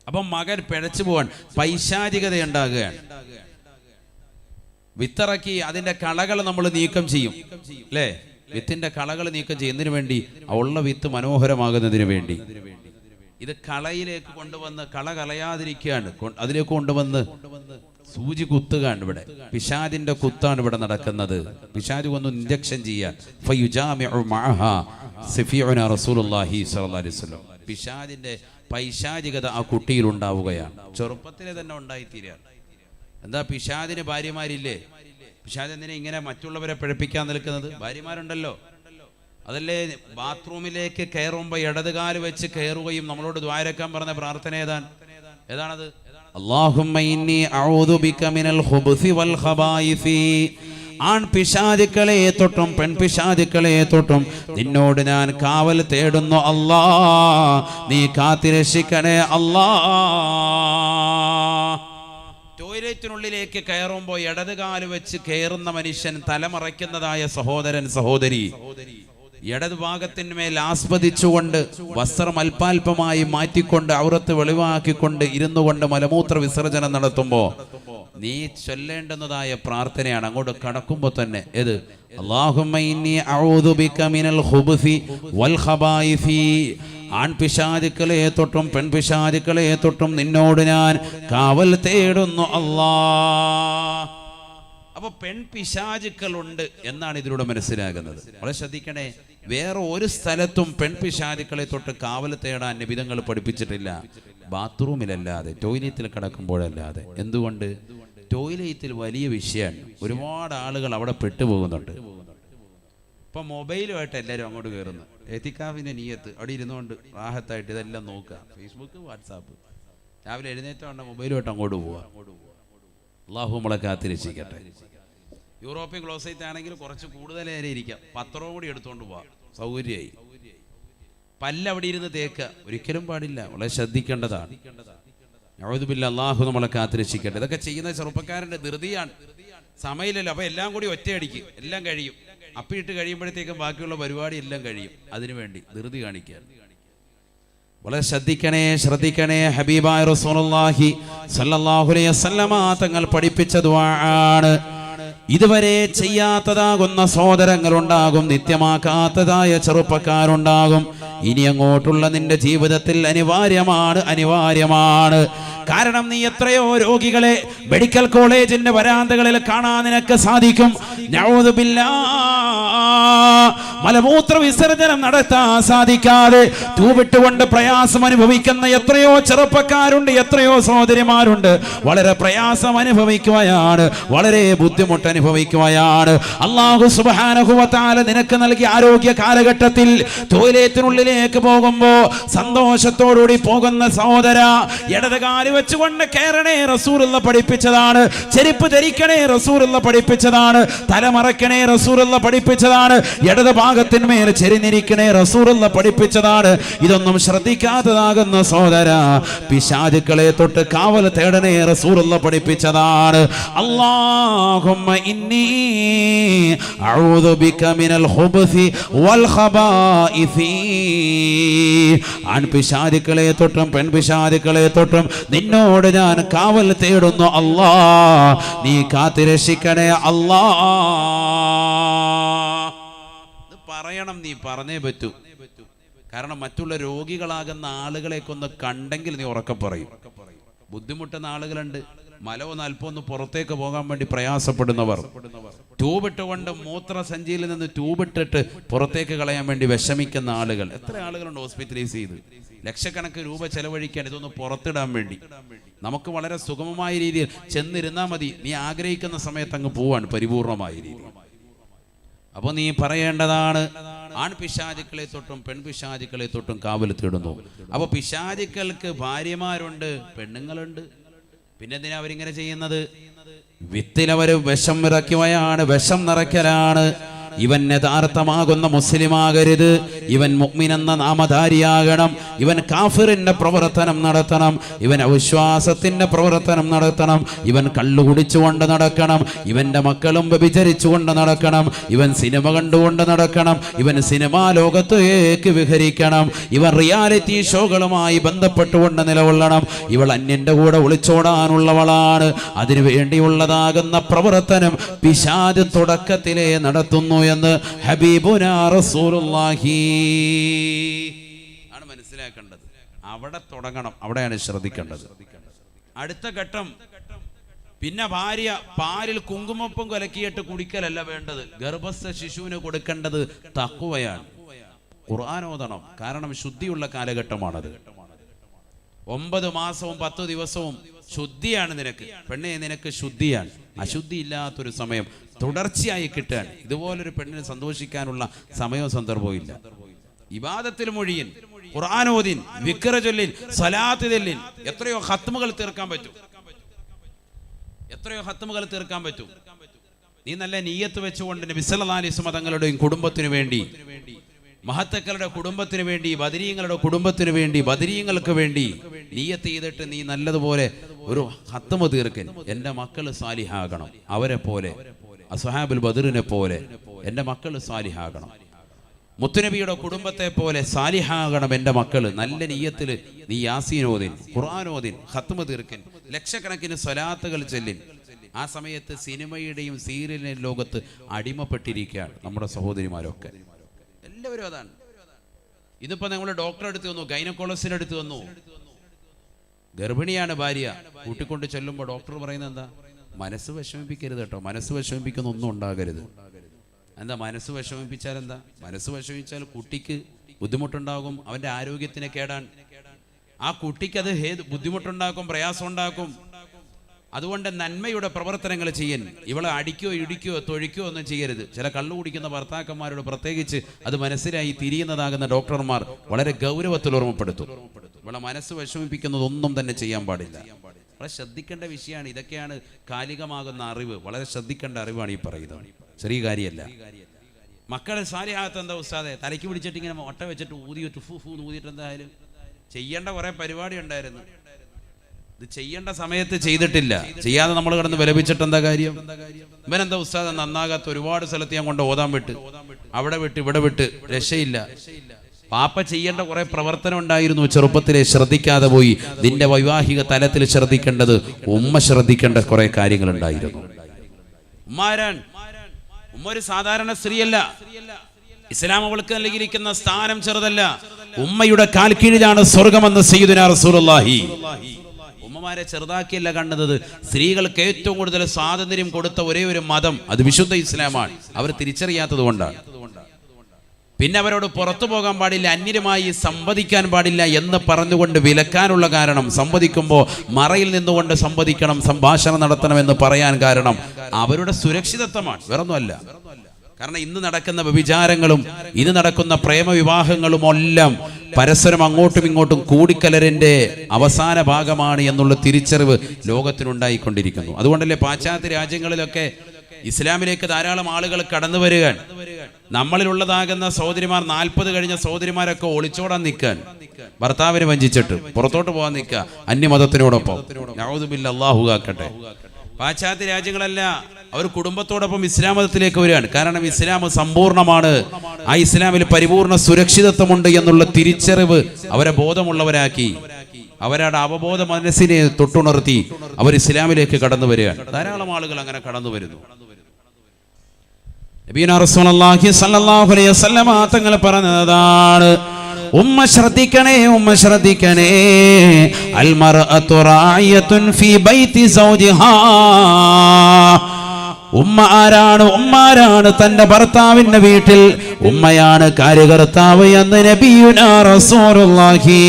അപ്പം മകൻ പിഴച്ചു പോവാൻ പൈശാചികത ഉണ്ടാകുകയാണ്. വിത്തിറക്കി അതിന്റെ കളകൾ നമ്മൾ നീക്കം ചെയ്യും, അല്ലേ? വിത്തിന്റെ കളകൾ നീക്കം ചെയ്യുന്നതിന് വേണ്ടി, ഉള്ള വിത്ത് മനോഹരമാകുന്നതിന് വേണ്ടി. ഇത് കളയിലേക്ക് കൊണ്ടുവന്ന് കള കളയാതിരിക്കുകയാണ്, അതിലേക്ക് കൊണ്ടുവന്ന് സൂചി കുത്തുകയാണ്. ഇവിടെ പിശാചിന്റെ കുത്താണ് ഇവിടെ നടക്കുന്നത്. പിശാച് വന്ന് ഇഞ്ചക്ഷൻ ചെയ്യാൻ. ഫയുജാമിഉ മഅഹാ സഫീഉനാ റസൂലുള്ളാഹി സ്വല്ലല്ലാഹു അലൈഹി വസല്ലം. പിശാചിന്റെ പൈശാചികത ആ കുട്ടിയിൽ ഉണ്ടാവുകയാണ്, ചെറുപ്പത്തിലെ തന്നെ ഉണ്ടായിത്തീരുകയാണ്. എന്താ, പിശാചിന് ഭാര്യമാരില്ലേ? പിശാച് എന്തിനാ ഇങ്ങനെ മറ്റുള്ളവരെ പിഴപ്പിക്കാൻ നിൽക്കുന്നത്? ഭാര്യമാരുണ്ടല്ലോ. അതല്ലേ ബാത്റൂമിലേക്ക് കയറുമ്പോ ഇടതുകാല് വെച്ച് കയറുകയും നമ്മളോട് ദ്വാരക്കാൻ പറഞ്ഞ പ്രാർത്ഥന ഏതാണത്? അല്ലാഹുമ്മ ഇന്നി അഊദു ബിക മിനൽ ഖുബ്സി വൽ ഖബായിസി ആൺപിശാചുക്കളെ തൊട്ടും പെൺപിശാചുക്കളെ തൊട്ടും നിന്നോട് ഞാൻ കാവൽ തേടുന്നു അല്ലാ, നീ കാത്തിരക്ഷിക്കണേ അല്ലാ. ടോയ്ലറ്റിനുള്ളിലേക്ക് കയറുമ്പോൾ ഇടതുകാല് വെച്ച് കയറുന്ന മനുഷ്യൻ തലമറയ്ക്കുന്നതായ സഹോദരൻ സഹോദരി, ഇടതുഭാഗത്തിന്മേൽ ആസ്വദിച്ചുകൊണ്ട് വസ്ത്രം അല്പാൽപമായി മാറ്റിക്കൊണ്ട് ഔറത്ത് വെളിവാക്കിക്കൊണ്ട് ഇരുന്നു കൊണ്ട് മലമൂത്ര വിസർജനം നടത്തുമ്പോൾ നീ ചൊല്ലേണ്ടുന്നതായ പ്രാർത്ഥനയാണ് അങ്ങോട്ട് കടക്കുമ്പോൾ തന്നെ. ഏത്? അല്ലാഹുമ്മ ഇന്നി അഊദു ബിക മിനൽ ഖുബുസി വൽ ഖബായിസി. ആൺപിശാചുക്കളെ തൊട്ടും പെൺപിശാചുക്കളെ തൊട്ടും നിന്നോട് ഞാൻ കാവൽ തേടുന്നു അല്ലാ. അപ്പൊ പെൺപിശാചുക്കളുണ്ട് എന്നാണ് ഇതിലൂടെ മനസ്സിലാകുന്നത്. വളരെ ശ്രദ്ധിക്കണേ, വേറെ ഒരു സ്ഥലത്തും പെൺപിശാചുക്കളെ തൊട്ട് കാവൽ തേടാൻ നബിതങ്ങൾ പഠിപ്പിച്ചിട്ടില്ല, ബാത്റൂമിലല്ലാതെ, ടോയ്ലറ്റിൽ കിടക്കുമ്പോഴല്ലാതെ. എന്തുകൊണ്ട്? ടോയ്ലറ്റിൽ വലിയ വിഷയമാണ്, ഒരുപാട് ആളുകൾ അവിടെ പെട്ടുപോകുന്നുണ്ട്. ഇപ്പം മൊബൈലുമായിട്ട് എല്ലാവരും അങ്ങോട്ട് കയറുന്നു. എത്തിക്കാഫിൻ്റെ നീയത്ത് അവിടെ ഇരുന്നുകൊണ്ട് റാഹത്തായിട്ട് ഇതെല്ലാം നോക്കുക, ഫേസ്ബുക്ക് വാട്സാപ്പ്, രാവിലെ എഴുന്നേറ്റോണ്ട് മൊബൈലുമായിട്ട് അങ്ങോട്ട് പോവുക. അള്ളാഹു നമ്മളെ കാത്തിരക്ഷിക്കട്ടെ. യൂറോപ്യൻ ക്ലോസൈറ്റ് ആണെങ്കിൽ കുറച്ച് കൂടുതൽ നേരം ഇരിക്കാം, പത്രവും കൂടി എടുത്തുകൊണ്ട് പോവാം, സൗകര്യമായി. പല്ലവിടെ ഇരുന്ന് തേക്കുക ഒരിക്കലും പാടില്ല, വളരെ ശ്രദ്ധിക്കേണ്ടതാണ്. ഔദുബില്ലാ, അള്ളാഹു നമ്മളെ കാത്തിരക്ഷിക്കട്ടെ. ഇതൊക്കെ ചെയ്യുന്ന ചെറുപ്പക്കാരൻ്റെ ധൃതിയാണ്, സമയമില്ലല്ലോ. അപ്പോൾ എല്ലാം കൂടി ഒറ്റയടിക്ക് എല്ലാം കഴിയും, അപ്പിയിട്ട് കഴിയുമ്പോഴത്തേക്കും ബാക്കിയുള്ള പരിപാടി എല്ലാം കഴിയും. അതിനുവേണ്ടി ധൃതി കാണിക്കാൻ വളരെ ശ്രദ്ധിക്കണേ. ഹബീബായ റസൂലുള്ളാഹി സ്വല്ലല്ലാഹു അലൈഹി വസല്ലമ തങ്ങൾ പഠിപ്പിച്ച ദുആണ്. ഇതുവരെ ചെയ്യാത്തതാകുന്ന സഹോദരങ്ങളുണ്ടാകും, നിത്യമാക്കാത്തതായ ചെറുപ്പക്കാരുണ്ടാകും. ഇനി അങ്ങോട്ടുള്ള നിന്റെ ജീവിതത്തിൽ അനിവാര്യമാണ്. കാരണം നീ എത്രയോ രോഗികളെ മെഡിക്കൽ കോളേജിന്റെ വരാന്തകളിൽ കാണാൻ നിനക്ക് സാധിക്കും. നഊദു ബില്ലാഹ്, മലമൂത്ര വിസർജനം നടത്താൻ സാധിക്കാതെ തൂവിട്ടുകൊണ്ട് പ്രയാസം അനുഭവിക്കുന്ന എത്രയോ ചെറുപ്പക്കാരുണ്ട്, എത്രയോ സഹോദരിമാരുണ്ട്. വളരെ പ്രയാസം അനുഭവിക്കുകയാണ്, വളരെ ബുദ്ധിമുട്ട് അനുഭവിക്കുകയാണ്. അല്ലാഹു സുബ്ഹാനഹു വ തആല നിനക്ക് നൽകിയ ആരോഗ്യ കാലഘട്ടത്തിൽ ടോയ്ലറ്റിനുള്ളിലേക്ക് പോകുമ്പോ സന്തോഷത്തോടുകൂടി പോകുന്ന സഹോദര, ഇടതുകാല് വെച്ചുകൊണ്ട് കയറണേ റസൂലുള്ള പഠിപ്പിച്ചതാണ്. ചെരുപ്പ് ധരിക്കണേ റസൂലുള്ള പഠിപ്പിച്ചതാണ്. തലമറക്കണേ റസൂലുള്ള പഠിപ്പിച്ചതാണ്. ഇടത് ഭാഗത്തിന്മേൽ ചെരിഞ്ഞിരിക്കണേ റസൂലുള്ള പഠിപ്പിച്ചതാണ്. ഇതൊന്നും ശ്രദ്ധിക്കാത്തതാകുന്ന സഹോദര, പിശാചുക്കളെ തൊട്ട് കാവൽ തേടണേ റസൂലുള്ള പഠിപ്പിച്ചതാണ്. അല്ലാഹുമ്മ ഇന്നി അഊദു ബിക മിനൽ ഖുബുസി വൽ ഖബായിസി. ആൺപിശാചുക്കളെ തൊട്ടും പെൺപിശാചുക്കളെ തൊട്ടും നിന്നോട് ഞാൻ കാവൽ തേടുന്നു അല്ലാ, നീ കാത്തിരക്ഷിക്കണേ അല്ലാ. ഇത് പറയണം, നീ പറഞ്ഞേ പറ്റൂ. കാരണം മറ്റുള്ള രോഗികളാകുന്ന ആളുകളെക്കൊന്ന് കണ്ടെങ്കിൽ നീ ഉറക്കെ പറയും. ബുദ്ധിമുട്ടുന്ന ആളുകളുണ്ട്, മലവും അല്പമൊന്ന് പുറത്തേക്ക് പോകാൻ വേണ്ടി പ്രയാസപ്പെടുന്നവർ, ട്യൂബിട്ടുകൊണ്ട് മൂത്രസഞ്ചിയിൽ നിന്ന് ട്യൂബിട്ടിട്ട് പുറത്തേക്ക് കളയാൻ വേണ്ടി വിഷമിക്കുന്ന ആളുകൾ. എത്ര ആളുകളുണ്ട് ഹോസ്പിറ്റലൈസ് ചെയ്ത്, ലക്ഷക്കണക്കിന് രൂപ ചെലവഴിക്കാൻ ഇതൊന്ന് പുറത്തിടാൻ വേണ്ടി. നമുക്ക് വളരെ സുഗമമായ രീതിയിൽ ചെന്നിരുന്നാൽ മതി, നീ ആഗ്രഹിക്കുന്ന സമയത്ത് അങ്ങ് പോവാൻ പരിപൂർണമായ രീതിയിൽ. അപ്പോൾ നീ പറയേണ്ടതാണ്, ആൺപിശാചുക്കളെ തൊട്ടും പെൺപിശാചുക്കളെ തൊട്ടും കാവൽ തേടുന്നു. അപ്പോൾ പിശാചുക്കൾക്ക് ഭാര്യമാരുണ്ട്, പെണ്ണുങ്ങളുണ്ട്. പിന്നെ എന്തിനാ അവരിങ്ങനെ ചെയ്യുന്നത്? വിത്തിലവർ വിഷം ഇറക്കുകയാണ്, വിഷം നിറയ്ക്കലാണ്. ഇവൻ യഥാർത്ഥമാകുന്ന മുസ്ലിമാകരുത്, ഇവൻ മുഅ്മിൻ എന്ന നാമധാരിയാകണം, ഇവൻ കാഫിറിന്റെ പ്രവർത്തനം നടത്തണം, ഇവൻ അവിശ്വാസത്തിന്റെ പ്രവർത്തനം നടത്തണം, ഇവൻ കള്ളു കുടിച്ചുകൊണ്ട് നടക്കണം, ഇവന്റെ മക്കളും വ്യഭിചരിച്ചുകൊണ്ട് നടക്കണം, ഇവൻ സിനിമ കണ്ടുകൊണ്ട് നടക്കണം, ഇവൻ സിനിമാ ലോകത്തേക്ക് വിഹരിക്കണം, ഇവൻ റിയാലിറ്റി ഷോകളുമായി ബന്ധപ്പെട്ടുകൊണ്ട് നിലകൊള്ളണം, ഇവൾ അന്യന്റെ കൂടെ ഒളിച്ചോടാനുള്ളവളാണ്. അതിനു വേണ്ടിയുള്ളതാകുന്ന പ്രവർത്തനം പിശാച് തുടക്കത്തിലേ നടത്തുന്നു എന്ന് ഹബീബുനാ റസൂലുള്ളാഹി ആണ് മനസ്സിലാക്കേണ്ടത്. അവിടെ തുടങ്ങണം, അവിടെയാണ് ശ്രദ്ധിക്കേണ്ടത്. അടുത്ത ഘട്ടം, പിന്നെ ഭാര്യ പാലിൽ കുങ്കുമപ്പം കലക്കിയിട്ട് കുടിക്കലല്ല വേണ്ടത്. ഗർഭസ്ഥ ശിശുവിന് കൊടുക്കേണ്ടത് തഖ്വയാണ്. ഖുർആൻ ഓതണം, കാരണം ശുദ്ധിയുള്ള കാലഘട്ടമാണത്. 9 മാസവും 10 ദിവസവും ശുദ്ധിയാണ് നിനക്ക്, പെണ്ണെ നിനക്ക് ശുദ്ധിയാണ്. അശുദ്ധി ഇല്ലാത്തൊരു സമയം തുടർച്ചയായി കിട്ടാൻ ഇതുപോലൊരു പെണ്ണിനെ സന്തോഷിക്കാനുള്ള സമയവും സന്ദർഭവും ഇല്ല. ഇബാദത്തിൽ മൊഴിയിൻ, ഖുർആനോദിൻ, വിക്ര ചൊല്ലിൻ, സ്വലാത്ത് ചൊല്ലിൻ, എത്രയോ ഖത്മുകൾ തീർക്കാൻ പറ്റും, എത്രയോ ഖത്മുകൾ തീർക്കാൻ പറ്റും. നീ നല്ല നീയത്ത് വെച്ചുകൊണ്ട് നബി സല്ലല്ലാഹു അലൈഹി വസല്ലം തങ്ങളുടെയും കുടുംബത്തിനു വേണ്ടി, മഹത്തുക്കളുടെ കുടുംബത്തിന് വേണ്ടി, ബദരീങ്ങളുടെ കുടുംബത്തിന് വേണ്ടി, ബദരീങ്ങൾക്ക് വേണ്ടി നീയത്ത് ചെയ്തിട്ട് നീ നല്ലതുപോലെ ഒരു ഖത്മ തീർക്കൻ. എൻ്റെ മക്കൾ സാലിഹാകണം, അവരെ പോലെ അസ്ഹാബുൽ ബദറിനെ പോലെ എൻ്റെ മക്കൾ സാലിഹാകണം. മുത്തുനബിയുടെ കുടുംബത്തെ പോലെ സാലിഹാകണം എൻ്റെ മക്കൾ. നല്ല നീയത്തിൽ നീ യാസീനോദിൻ, ഖുർആനോദിൻ, ഖത്മ തീർക്കൻ, ലക്ഷക്കണക്കിന് സ്വലാത്തുകൾ ചെല്ലിൻ. ആ സമയത്ത് സിനിമയുടെയും സീരിയലിന്റെ ലോകത്ത് അടിമപ്പെട്ടിരിക്കുകയാണ് നമ്മുടെ സഹോദരിമാരൊക്കെ. എല്ലാവരും അതാണ്. ഇതിപ്പോ ഞങ്ങൾ ഡോക്ടറെ അടുത്ത് വന്നു, ഗൈനക്കോളജിസ്റ്റിന്റെ അടുത്ത് വന്നു, ഗർഭിണിയാണ് ഭാര്യ, കൂട്ടിക്കൊണ്ട് ചെല്ലുമ്പോൾ ഡോക്ടർ പറയുന്നത് എന്താ? മനസ്സ് വിഷമിപ്പിക്കരുത് കേട്ടോ, മനസ്സ് വിഷമിപ്പിക്കുന്ന ഒന്നും ഉണ്ടാകരുത്. എന്താ മനസ്സ് വിഷമിപ്പിച്ചാൽ എന്താ? മനസ്സ് വിഷമിച്ചാൽ കുട്ടിക്ക് ബുദ്ധിമുട്ടുണ്ടാകും, അവന്റെ ആരോഗ്യത്തിന് കേടാൻ. ആ കുട്ടിക്ക് അത് ബുദ്ധിമുട്ടുണ്ടാക്കും, പ്രയാസം ഉണ്ടാക്കും. അതുകൊണ്ട് നന്മയുടെ പ്രവർത്തനങ്ങൾ ചെയ്യാൻ. ഇവളെ അടിക്കോ ഇടിക്കോ തൊഴിക്കോ ഒന്നും ചെയ്യരുത്. ചില കള്ളു കുടിക്കുന്ന ഭർത്താക്കന്മാരോട് പ്രത്യേകിച്ച് അത് മനസ്സിലായി തിരിയുന്നതാകുന്ന ഡോക്ടർമാർ വളരെ ഗൗരവത്തിൽ ഓർമ്മപ്പെടുത്തും. ഇവളെ മനസ്സ് വിഷമിപ്പിക്കുന്നതൊന്നും തന്നെ ചെയ്യാൻ പാടില്ല. വളരെ ശ്രദ്ധിക്കേണ്ട വിഷയമാണ്. ഇതൊക്കെയാണ് കാലികമാകുന്ന അറിവ്. വളരെ ശ്രദ്ധിക്കേണ്ട അറിവാണ് ഈ പറയുന്നത്, ചെറിയ കാര്യമല്ല. മക്കളെ സാലിഹാത്ത് എന്താ ഉസ്താദെ? തലയ്ക്ക് പിടിച്ചിട്ട് ഇങ്ങനെ ഒട്ട വെച്ചിട്ട് ഊതിയിട്ട് ഊതിയിട്ട് എന്തായാലും ചെയ്യേണ്ട കുറെ പരിപാടി ഉണ്ടായിരുന്നു. ഇത് ചെയ്യേണ്ട സമയത്ത് ചെയ്തിട്ടില്ല, ചെയ്യാതെ നമ്മൾ കിടന്ന് വിലപിച്ചിട്ട് എന്താ കാര്യം? ഇവനെന്താ ഉസ്താദ് നന്നാകാത്ത? ഒരുപാട് സ്ഥലത്ത് ഞാൻ കൊണ്ട് ഓതാൻ വിട്ട്, അവിടെ വിട്ട് ഇവിടെ വിട്ട്, രക്ഷയില്ല. പാപ്പ ചെയ്യേണ്ട കുറെ പ്രവർത്തനം ഉണ്ടായിരുന്നു, ചെറുപ്പത്തിലെ ശ്രദ്ധിക്കാതെ പോയി. നിന്റെ വൈവാഹിക തലത്തിൽ ശ്രദ്ധിക്കേണ്ടത് ഉമ്മ ശ്രദ്ധിക്കേണ്ട കുറെ കാര്യങ്ങൾ ഉണ്ടായിരുന്നു. ഉമ്മ ഒരു സാധാരണ സ്ത്രീയല്ല. ഇസ്ലാം അവൾക്ക് നൽകിയിരിക്കുന്ന സ്ഥാനം ചെറുതല്ല. ഉമ്മയുടെ കാൽ കീഴിലാണ് സ്വർഗമെന്ന് സയ്യിദുനാ റസൂലുള്ളാഹി. ഉമ്മമാരെ ചെറുതാക്കിയല്ല കണ്ടത്. സ്ത്രീകൾക്ക് ഏറ്റവും കൂടുതൽ സ്വാതന്ത്ര്യം കൊടുത്ത ഒരേ ഒരു മതം അത് വിശുദ്ധ ഇസ്ലാമാണ്. അവർ തിരിച്ചറിയാത്തത് കൊണ്ടാണ്. പിന്നെ അവരോട് പുറത്തു പോകാൻ പാടില്ല, അന്യരുമായി സംവദിക്കാൻ പാടില്ല എന്ന് പറഞ്ഞുകൊണ്ട് വിലക്കാനുള്ള കാരണം, സംവദിക്കുമ്പോൾ മറയിൽ നിന്നുകൊണ്ട് സംവദിക്കണം, സംഭാഷണം നടത്തണമെന്ന് പറയാൻ കാരണം അവരുടെ സുരക്ഷിതത്വമാണ്, വേറൊന്നുമല്ല. കാരണം ഇന്ന് നടക്കുന്ന വ്യഭിചാരങ്ങളും ഇന്ന് നടക്കുന്ന പ്രേമവിവാഹങ്ങളും എല്ലാം പരസ്പരം അങ്ങോട്ടും ഇങ്ങോട്ടും കൂടിക്കലരിന്റെ അവസാന ഭാഗമാണ് എന്നുള്ള തിരിച്ചറിവ് ലോകത്തിനുണ്ടായിക്കൊണ്ടിരിക്കുന്നു. അതുകൊണ്ടല്ലേ പാശ്ചാത്യ രാജ്യങ്ങളിലൊക്കെ ഇസ്ലാമിലേക്ക് ധാരാളം ആളുകൾ കടന്നു വരികയാണ്. നമ്മളിലുള്ളതാകുന്ന സഹോദരിമാർ 40 കഴിഞ്ഞ സഹോദരിമാരൊക്കെ ഒളിച്ചോടാൻ നിൽക്കാൻ, ഭർത്താവിനെ വഞ്ചിച്ചിട്ട് പുറത്തോട്ട് പോകാൻ നിൽക്കുക അന്യമതത്തിനോടൊപ്പം. നഊദു ബില്ലാഹ്, അല്ലാഹു കാക്കട്ടെ. പാശ്ചാത്യ രാജ്യങ്ങളല്ല, അവർ കുടുംബത്തോടൊപ്പം ഇസ്ലാം മതത്തിലേക്ക് വരികയാണ്. കാരണം ഇസ്ലാം സമ്പൂർണ്ണമാണ്, ആ ഇസ്ലാമിൽ പരിപൂർണ സുരക്ഷിതത്വമുണ്ട് എന്നുള്ള തിരിച്ചറിവ് അവരെ ബോധമുള്ളവരാക്കി, അവരുടെ അവബോധ മനസ്സിനെ തൊട്ടുണർത്തി അവർ ഇസ്ലാമിലേക്ക് കടന്നു വരികയാണ്. ധാരാളം ആളുകൾ അങ്ങനെ കടന്നു വരുന്നു. നബിയുനാ റസൂലുള്ളാഹി സ്വല്ലല്ലാഹു അലൈഹി വസല്ലം തങ്ങൾ പറഞ്ഞതാണ്, ഉമ്മ ശ്രദ്ധിക്കണേ, ഉമ്മ ശ്രദ്ധിക്കണേ. അൽ മർഅതു റായിയത്തുൻ ഫീ ബൈതി സൗജിഹാ. ഉമ്മ ആരാണ്? ഉമ്മാരാണ് തന്റെ ഭർത്താവിന്റെ വീട്ടിൽ ഉമ്മയാണ് കാര്യകർത്താവ് എന്ന് നബിയുനാ റസൂലുള്ളാഹി.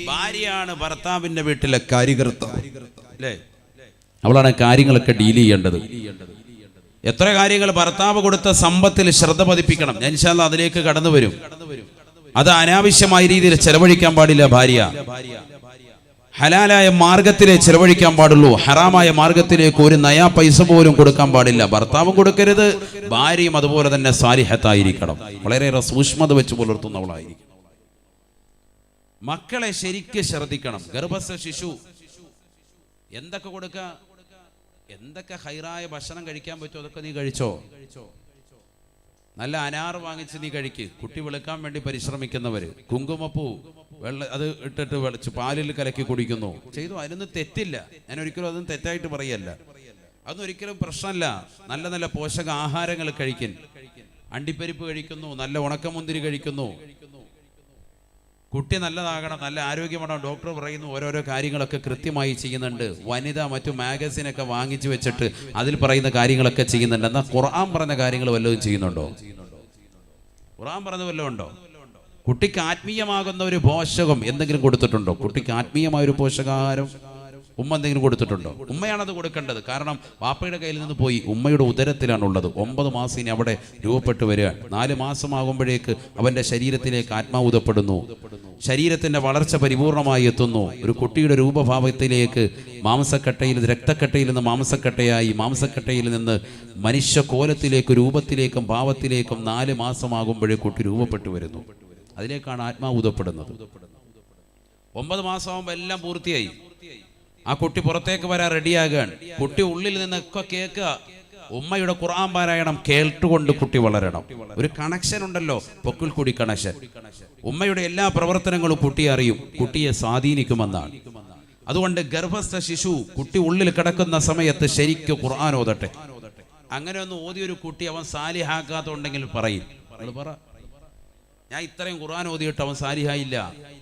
ഭാര്യയാണ് ഭർത്താവിന്റെ വീട്ടിലെ കാര്യകർത്താവ്, അല്ലേ? അവളാണ് കാര്യങ്ങളൊക്കെ ഡീൽ ചെയ്യേണ്ടത്. എത്ര കാര്യങ്ങൾ ഭർത്താവ് കൊടുത്ത സമ്പത്തിൽ ശ്രദ്ധ പതിപ്പിക്കണം. ഞാൻ ഇൻഷാ അല്ലാഹ് അതിലേക്ക് കടന്നു വരും. അത് അനാവശ്യമായ രീതിയിൽ ചെലവഴിക്കാൻ പാടില്ല. ഭാര്യ ഹലാലായ മാർഗത്തിലേ ചെലവഴിക്കാൻ പാടുള്ളൂ. ഹറാമായ മാർഗത്തിലേക്ക് ഒരു നയാ പൈസ പോലും കൊടുക്കാൻ പാടില്ല. ഭർത്താവും കൊടുക്കരുത്, ഭാര്യയും അതുപോലെ തന്നെ സാലിഹത്തായിരിക്കണം. വളരെയേറെ സൂക്ഷ്മത വെച്ച് പുലർത്തുന്നവളായിരിക്കണം. മക്കളെ ശരിക്ക് ശ്രദ്ധിക്കണം. ഗർഭസ്ഥ ശിശു എന്തൊക്കെ കൊടുക്ക, എന്തൊക്കെ ഹൈറായ ഭക്ഷണം കഴിക്കാൻ പറ്റുമോ അതൊക്കെ നീ കഴിച്ചോ. നല്ല അനാർ വാങ്ങിച്ച് നീ കഴിക്ക്. കുട്ടി വെളുക്കാൻ വേണ്ടി പരിശ്രമിക്കുന്നവര് കുങ്കുമപ്പൂ അത് ഇട്ടിട്ട് വെളിച്ച് പാലിൽ കലക്കി കുടിക്കുന്നു, ചെയ്തു. അതിനൊന്നും തെറ്റില്ല. ഞാൻ ഒരിക്കലും അതൊന്നും തെറ്റായിട്ട് പറയല്ല, അതൊന്നും ഒരിക്കലും പ്രശ്നമല്ല. നല്ല നല്ല പോഷക ആഹാരങ്ങൾ കഴിക്കും. അണ്ടിപ്പരിപ്പ് കഴിക്കുന്നു, നല്ല ഉണക്കമുന്തിരി കഴിക്കുന്നു. കുട്ടി നല്ലതാകണം, നല്ല ആരോഗ്യമാണ്. ഡോക്ടർ പറയുന്നു ഓരോരോ കാര്യങ്ങളൊക്കെ കൃത്യമായി ചെയ്യുന്നുണ്ട്. വനിത മറ്റു മാഗസിനൊക്കെ വാങ്ങിച്ചു വെച്ചിട്ട് അതിൽ പറയുന്ന കാര്യങ്ങളൊക്കെ ചെയ്യുന്നുണ്ട്. എന്നാൽ ഖുർആൻ പറഞ്ഞ കാര്യങ്ങൾ വല്ലതും ചെയ്യുന്നുണ്ടോ? ഖുർആൻ പറഞ്ഞ വല്ലതും ഉണ്ടോ? കുട്ടിക്ക് ആത്മീയമാകുന്ന ഒരു പോഷകം എന്തെങ്കിലും കൊടുത്തിട്ടുണ്ടോ? കുട്ടിക്ക് ആത്മീയമായ ഒരു പോഷകാഹാരം ഉമ്മ എന്തെങ്കിലും കൊടുത്തിട്ടുണ്ടോ? ഉമ്മയാണത് കൊടുക്കേണ്ടത്. കാരണം വാപ്പയുടെ കയ്യിൽ നിന്ന് പോയി ഉമ്മയുടെ ഉദരത്തിലാണുള്ളത്. 9 മാസം ഇനി അവിടെ രൂപപ്പെട്ടു വരിക. 4 മാസമാകുമ്പോഴേക്ക് അവന്റെ ശരീരത്തിലേക്ക് ആത്മാവുതപ്പെടുന്നു. ശരീരത്തിന്റെ വളർച്ച പരിപൂർണമായി എത്തുന്നു. ഒരു കുട്ടിയുടെ രൂപഭാവത്തിലേക്ക് മാംസക്കട്ടയിൽ രക്തക്കട്ടയിൽ നിന്ന് മാംസക്കട്ടയായി, മാംസക്കട്ടയിൽ നിന്ന് മനുഷ്യ കോലത്തിലേക്കും രൂപത്തിലേക്കും ഭാവത്തിലേക്കും 4 മാസമാകുമ്പോഴേ കുട്ടി രൂപപ്പെട്ടു വരുന്നു. അതിലേക്കാണ് ആത്മാവ് ഊതപ്പെടുന്നത്. 9 മാസമാകുമ്പോൾ എല്ലാം പൂർത്തിയായി. ആ കുട്ടി പുറത്തേക്ക് വരാൻ റെഡിയാകാൻ. കുട്ടി ഉള്ളിൽ നിന്നൊക്കെ കേൾക്കുക. ഉമ്മയുടെ ഖുർആൻ പാരായണം കേട്ടുകൊണ്ട് കുട്ടി വളരണം. ഒരു കണക്ഷൻ ഉണ്ടല്ലോ, പൊക്കിൾ കൂടി കണക്ഷൻ. ഉമ്മയുടെ എല്ലാ പ്രവർത്തനങ്ങളും കുട്ടിയെ അറിയും, കുട്ടിയെ സ്വാധീനിക്കുമെന്നാണ്. അതുകൊണ്ട് ഗർഭസ്ഥ ശിശു കുട്ടി ഉള്ളിൽ കിടക്കുന്ന സമയത്ത് ശരിക്കും ഖുർആൻ ഓതട്ടെ. അങ്ങനെ ഒന്ന് ഓതിയൊരു കുട്ടി അവൻ സാലിഹാക്കാത്തുണ്ടെങ്കിൽ പറയും, പറ, ഞാൻ ഇത്രയും ഖുർആൻ ഓതിയിട്ട് അവൻ സാലിഹായില്ല,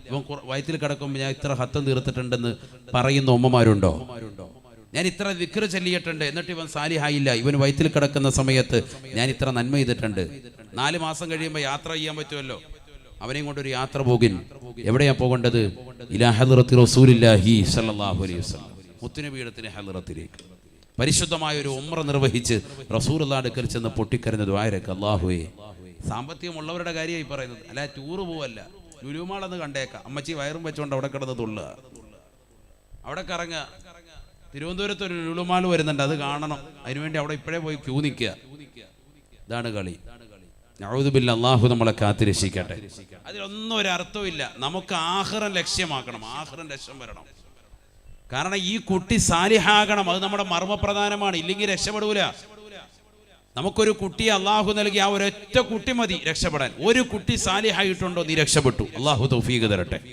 ഇവൻ വയറ്റിൽ കിടക്കുമ്പോൾ ഞാൻ ഇത്ര ഹത്തം തീർത്തിട്ടുണ്ടെന്ന് പറയുന്ന ഉമ്മമാരുണ്ടോ? ഞാൻ ഇത്ര ദിക്ർ ചൊല്ലിയിട്ടുണ്ട് എന്നിട്ട് ഇവൻ സാലിഹായില്ല, ഇവൻ വയറ്റിൽ കിടക്കുന്ന സമയത്ത് ഞാൻ ഇത്ര നന്മ ചെയ്തിട്ടുണ്ട്. 4 മാസം കഴിയുമ്പോൾ യാത്ര ചെയ്യാൻ പറ്റുമല്ലോ, അവനെയും കൊണ്ടൊരു യാത്ര പോകും. എവിടെയാ പോകേണ്ടത്? ഇലാ ഹദ്റത്തി റസൂലില്ലാഹി സ്വല്ലല്ലാഹു അലൈഹി വസല്ലം, മുത്തുനബിയുടെ ഹദ്റത്തിലേക്ക്. പരിശുദ്ധമായ ഒരു ഉംറ നിർവഹിച്ച് റസൂലുള്ളാഹിയുടെ അടുക്കൽ ചെന്ന് പൊട്ടിക്കരഞ്ഞ ദുആയിരക്ക്, അല്ലാഹുവേ, സാമ്പത്തികമുള്ളവരുടെ കാര്യമായി പറയുന്നത്, അല്ല ടൂറ് പോവല്ല, ലുലുമാളെന്ന് കണ്ടേക്കാം, അമ്മച്ചി വയറും വെച്ചോണ്ട് അവിടെ കിടന്ന് തുള്ളുക, അവിടെ കറങ്ങുക. തിരുവനന്തപുരത്ത് ഒരു ലുലുമാൾ വരുന്നുണ്ട്, അത് കാണണം, അതിനുവേണ്ടി അവിടെ ഇപ്പോഴേ പോയി ക്യൂ നിൽക്കുക. ഇതാണ് കളി. നഊദു ബില്ലാഹ്, അല്ലാഹു നമ്മളെ കാത്തിരക്ഷിക്കട്ടെ. അതിലൊന്നും ഒരു അർത്ഥമില്ല. നമുക്ക് ആഖിറം ലക്ഷ്യമാക്കണം, ആഖിറം ലക്ഷ്യം വരണം. കാരണം ഈ കുട്ടി സാലിഹാകണം, അത് നമ്മുടെ മർമ്മപ്രധാനമാണ്. ഇല്ലെങ്കിൽ രക്ഷപ്പെടൂല. നമുക്കൊരു കുട്ടിയെ അള്ളാഹു നൽകി, ആ ഒരൊറ്റ കുട്ടി മതി രക്ഷപ്പെടാൻ. ഒരു കുട്ടി സാലിഹായിട്ടുണ്ടോ, നീ രക്ഷപ്പെട്ടു. അള്ളാഹു തൗഫീഖ് തരട്ടെ.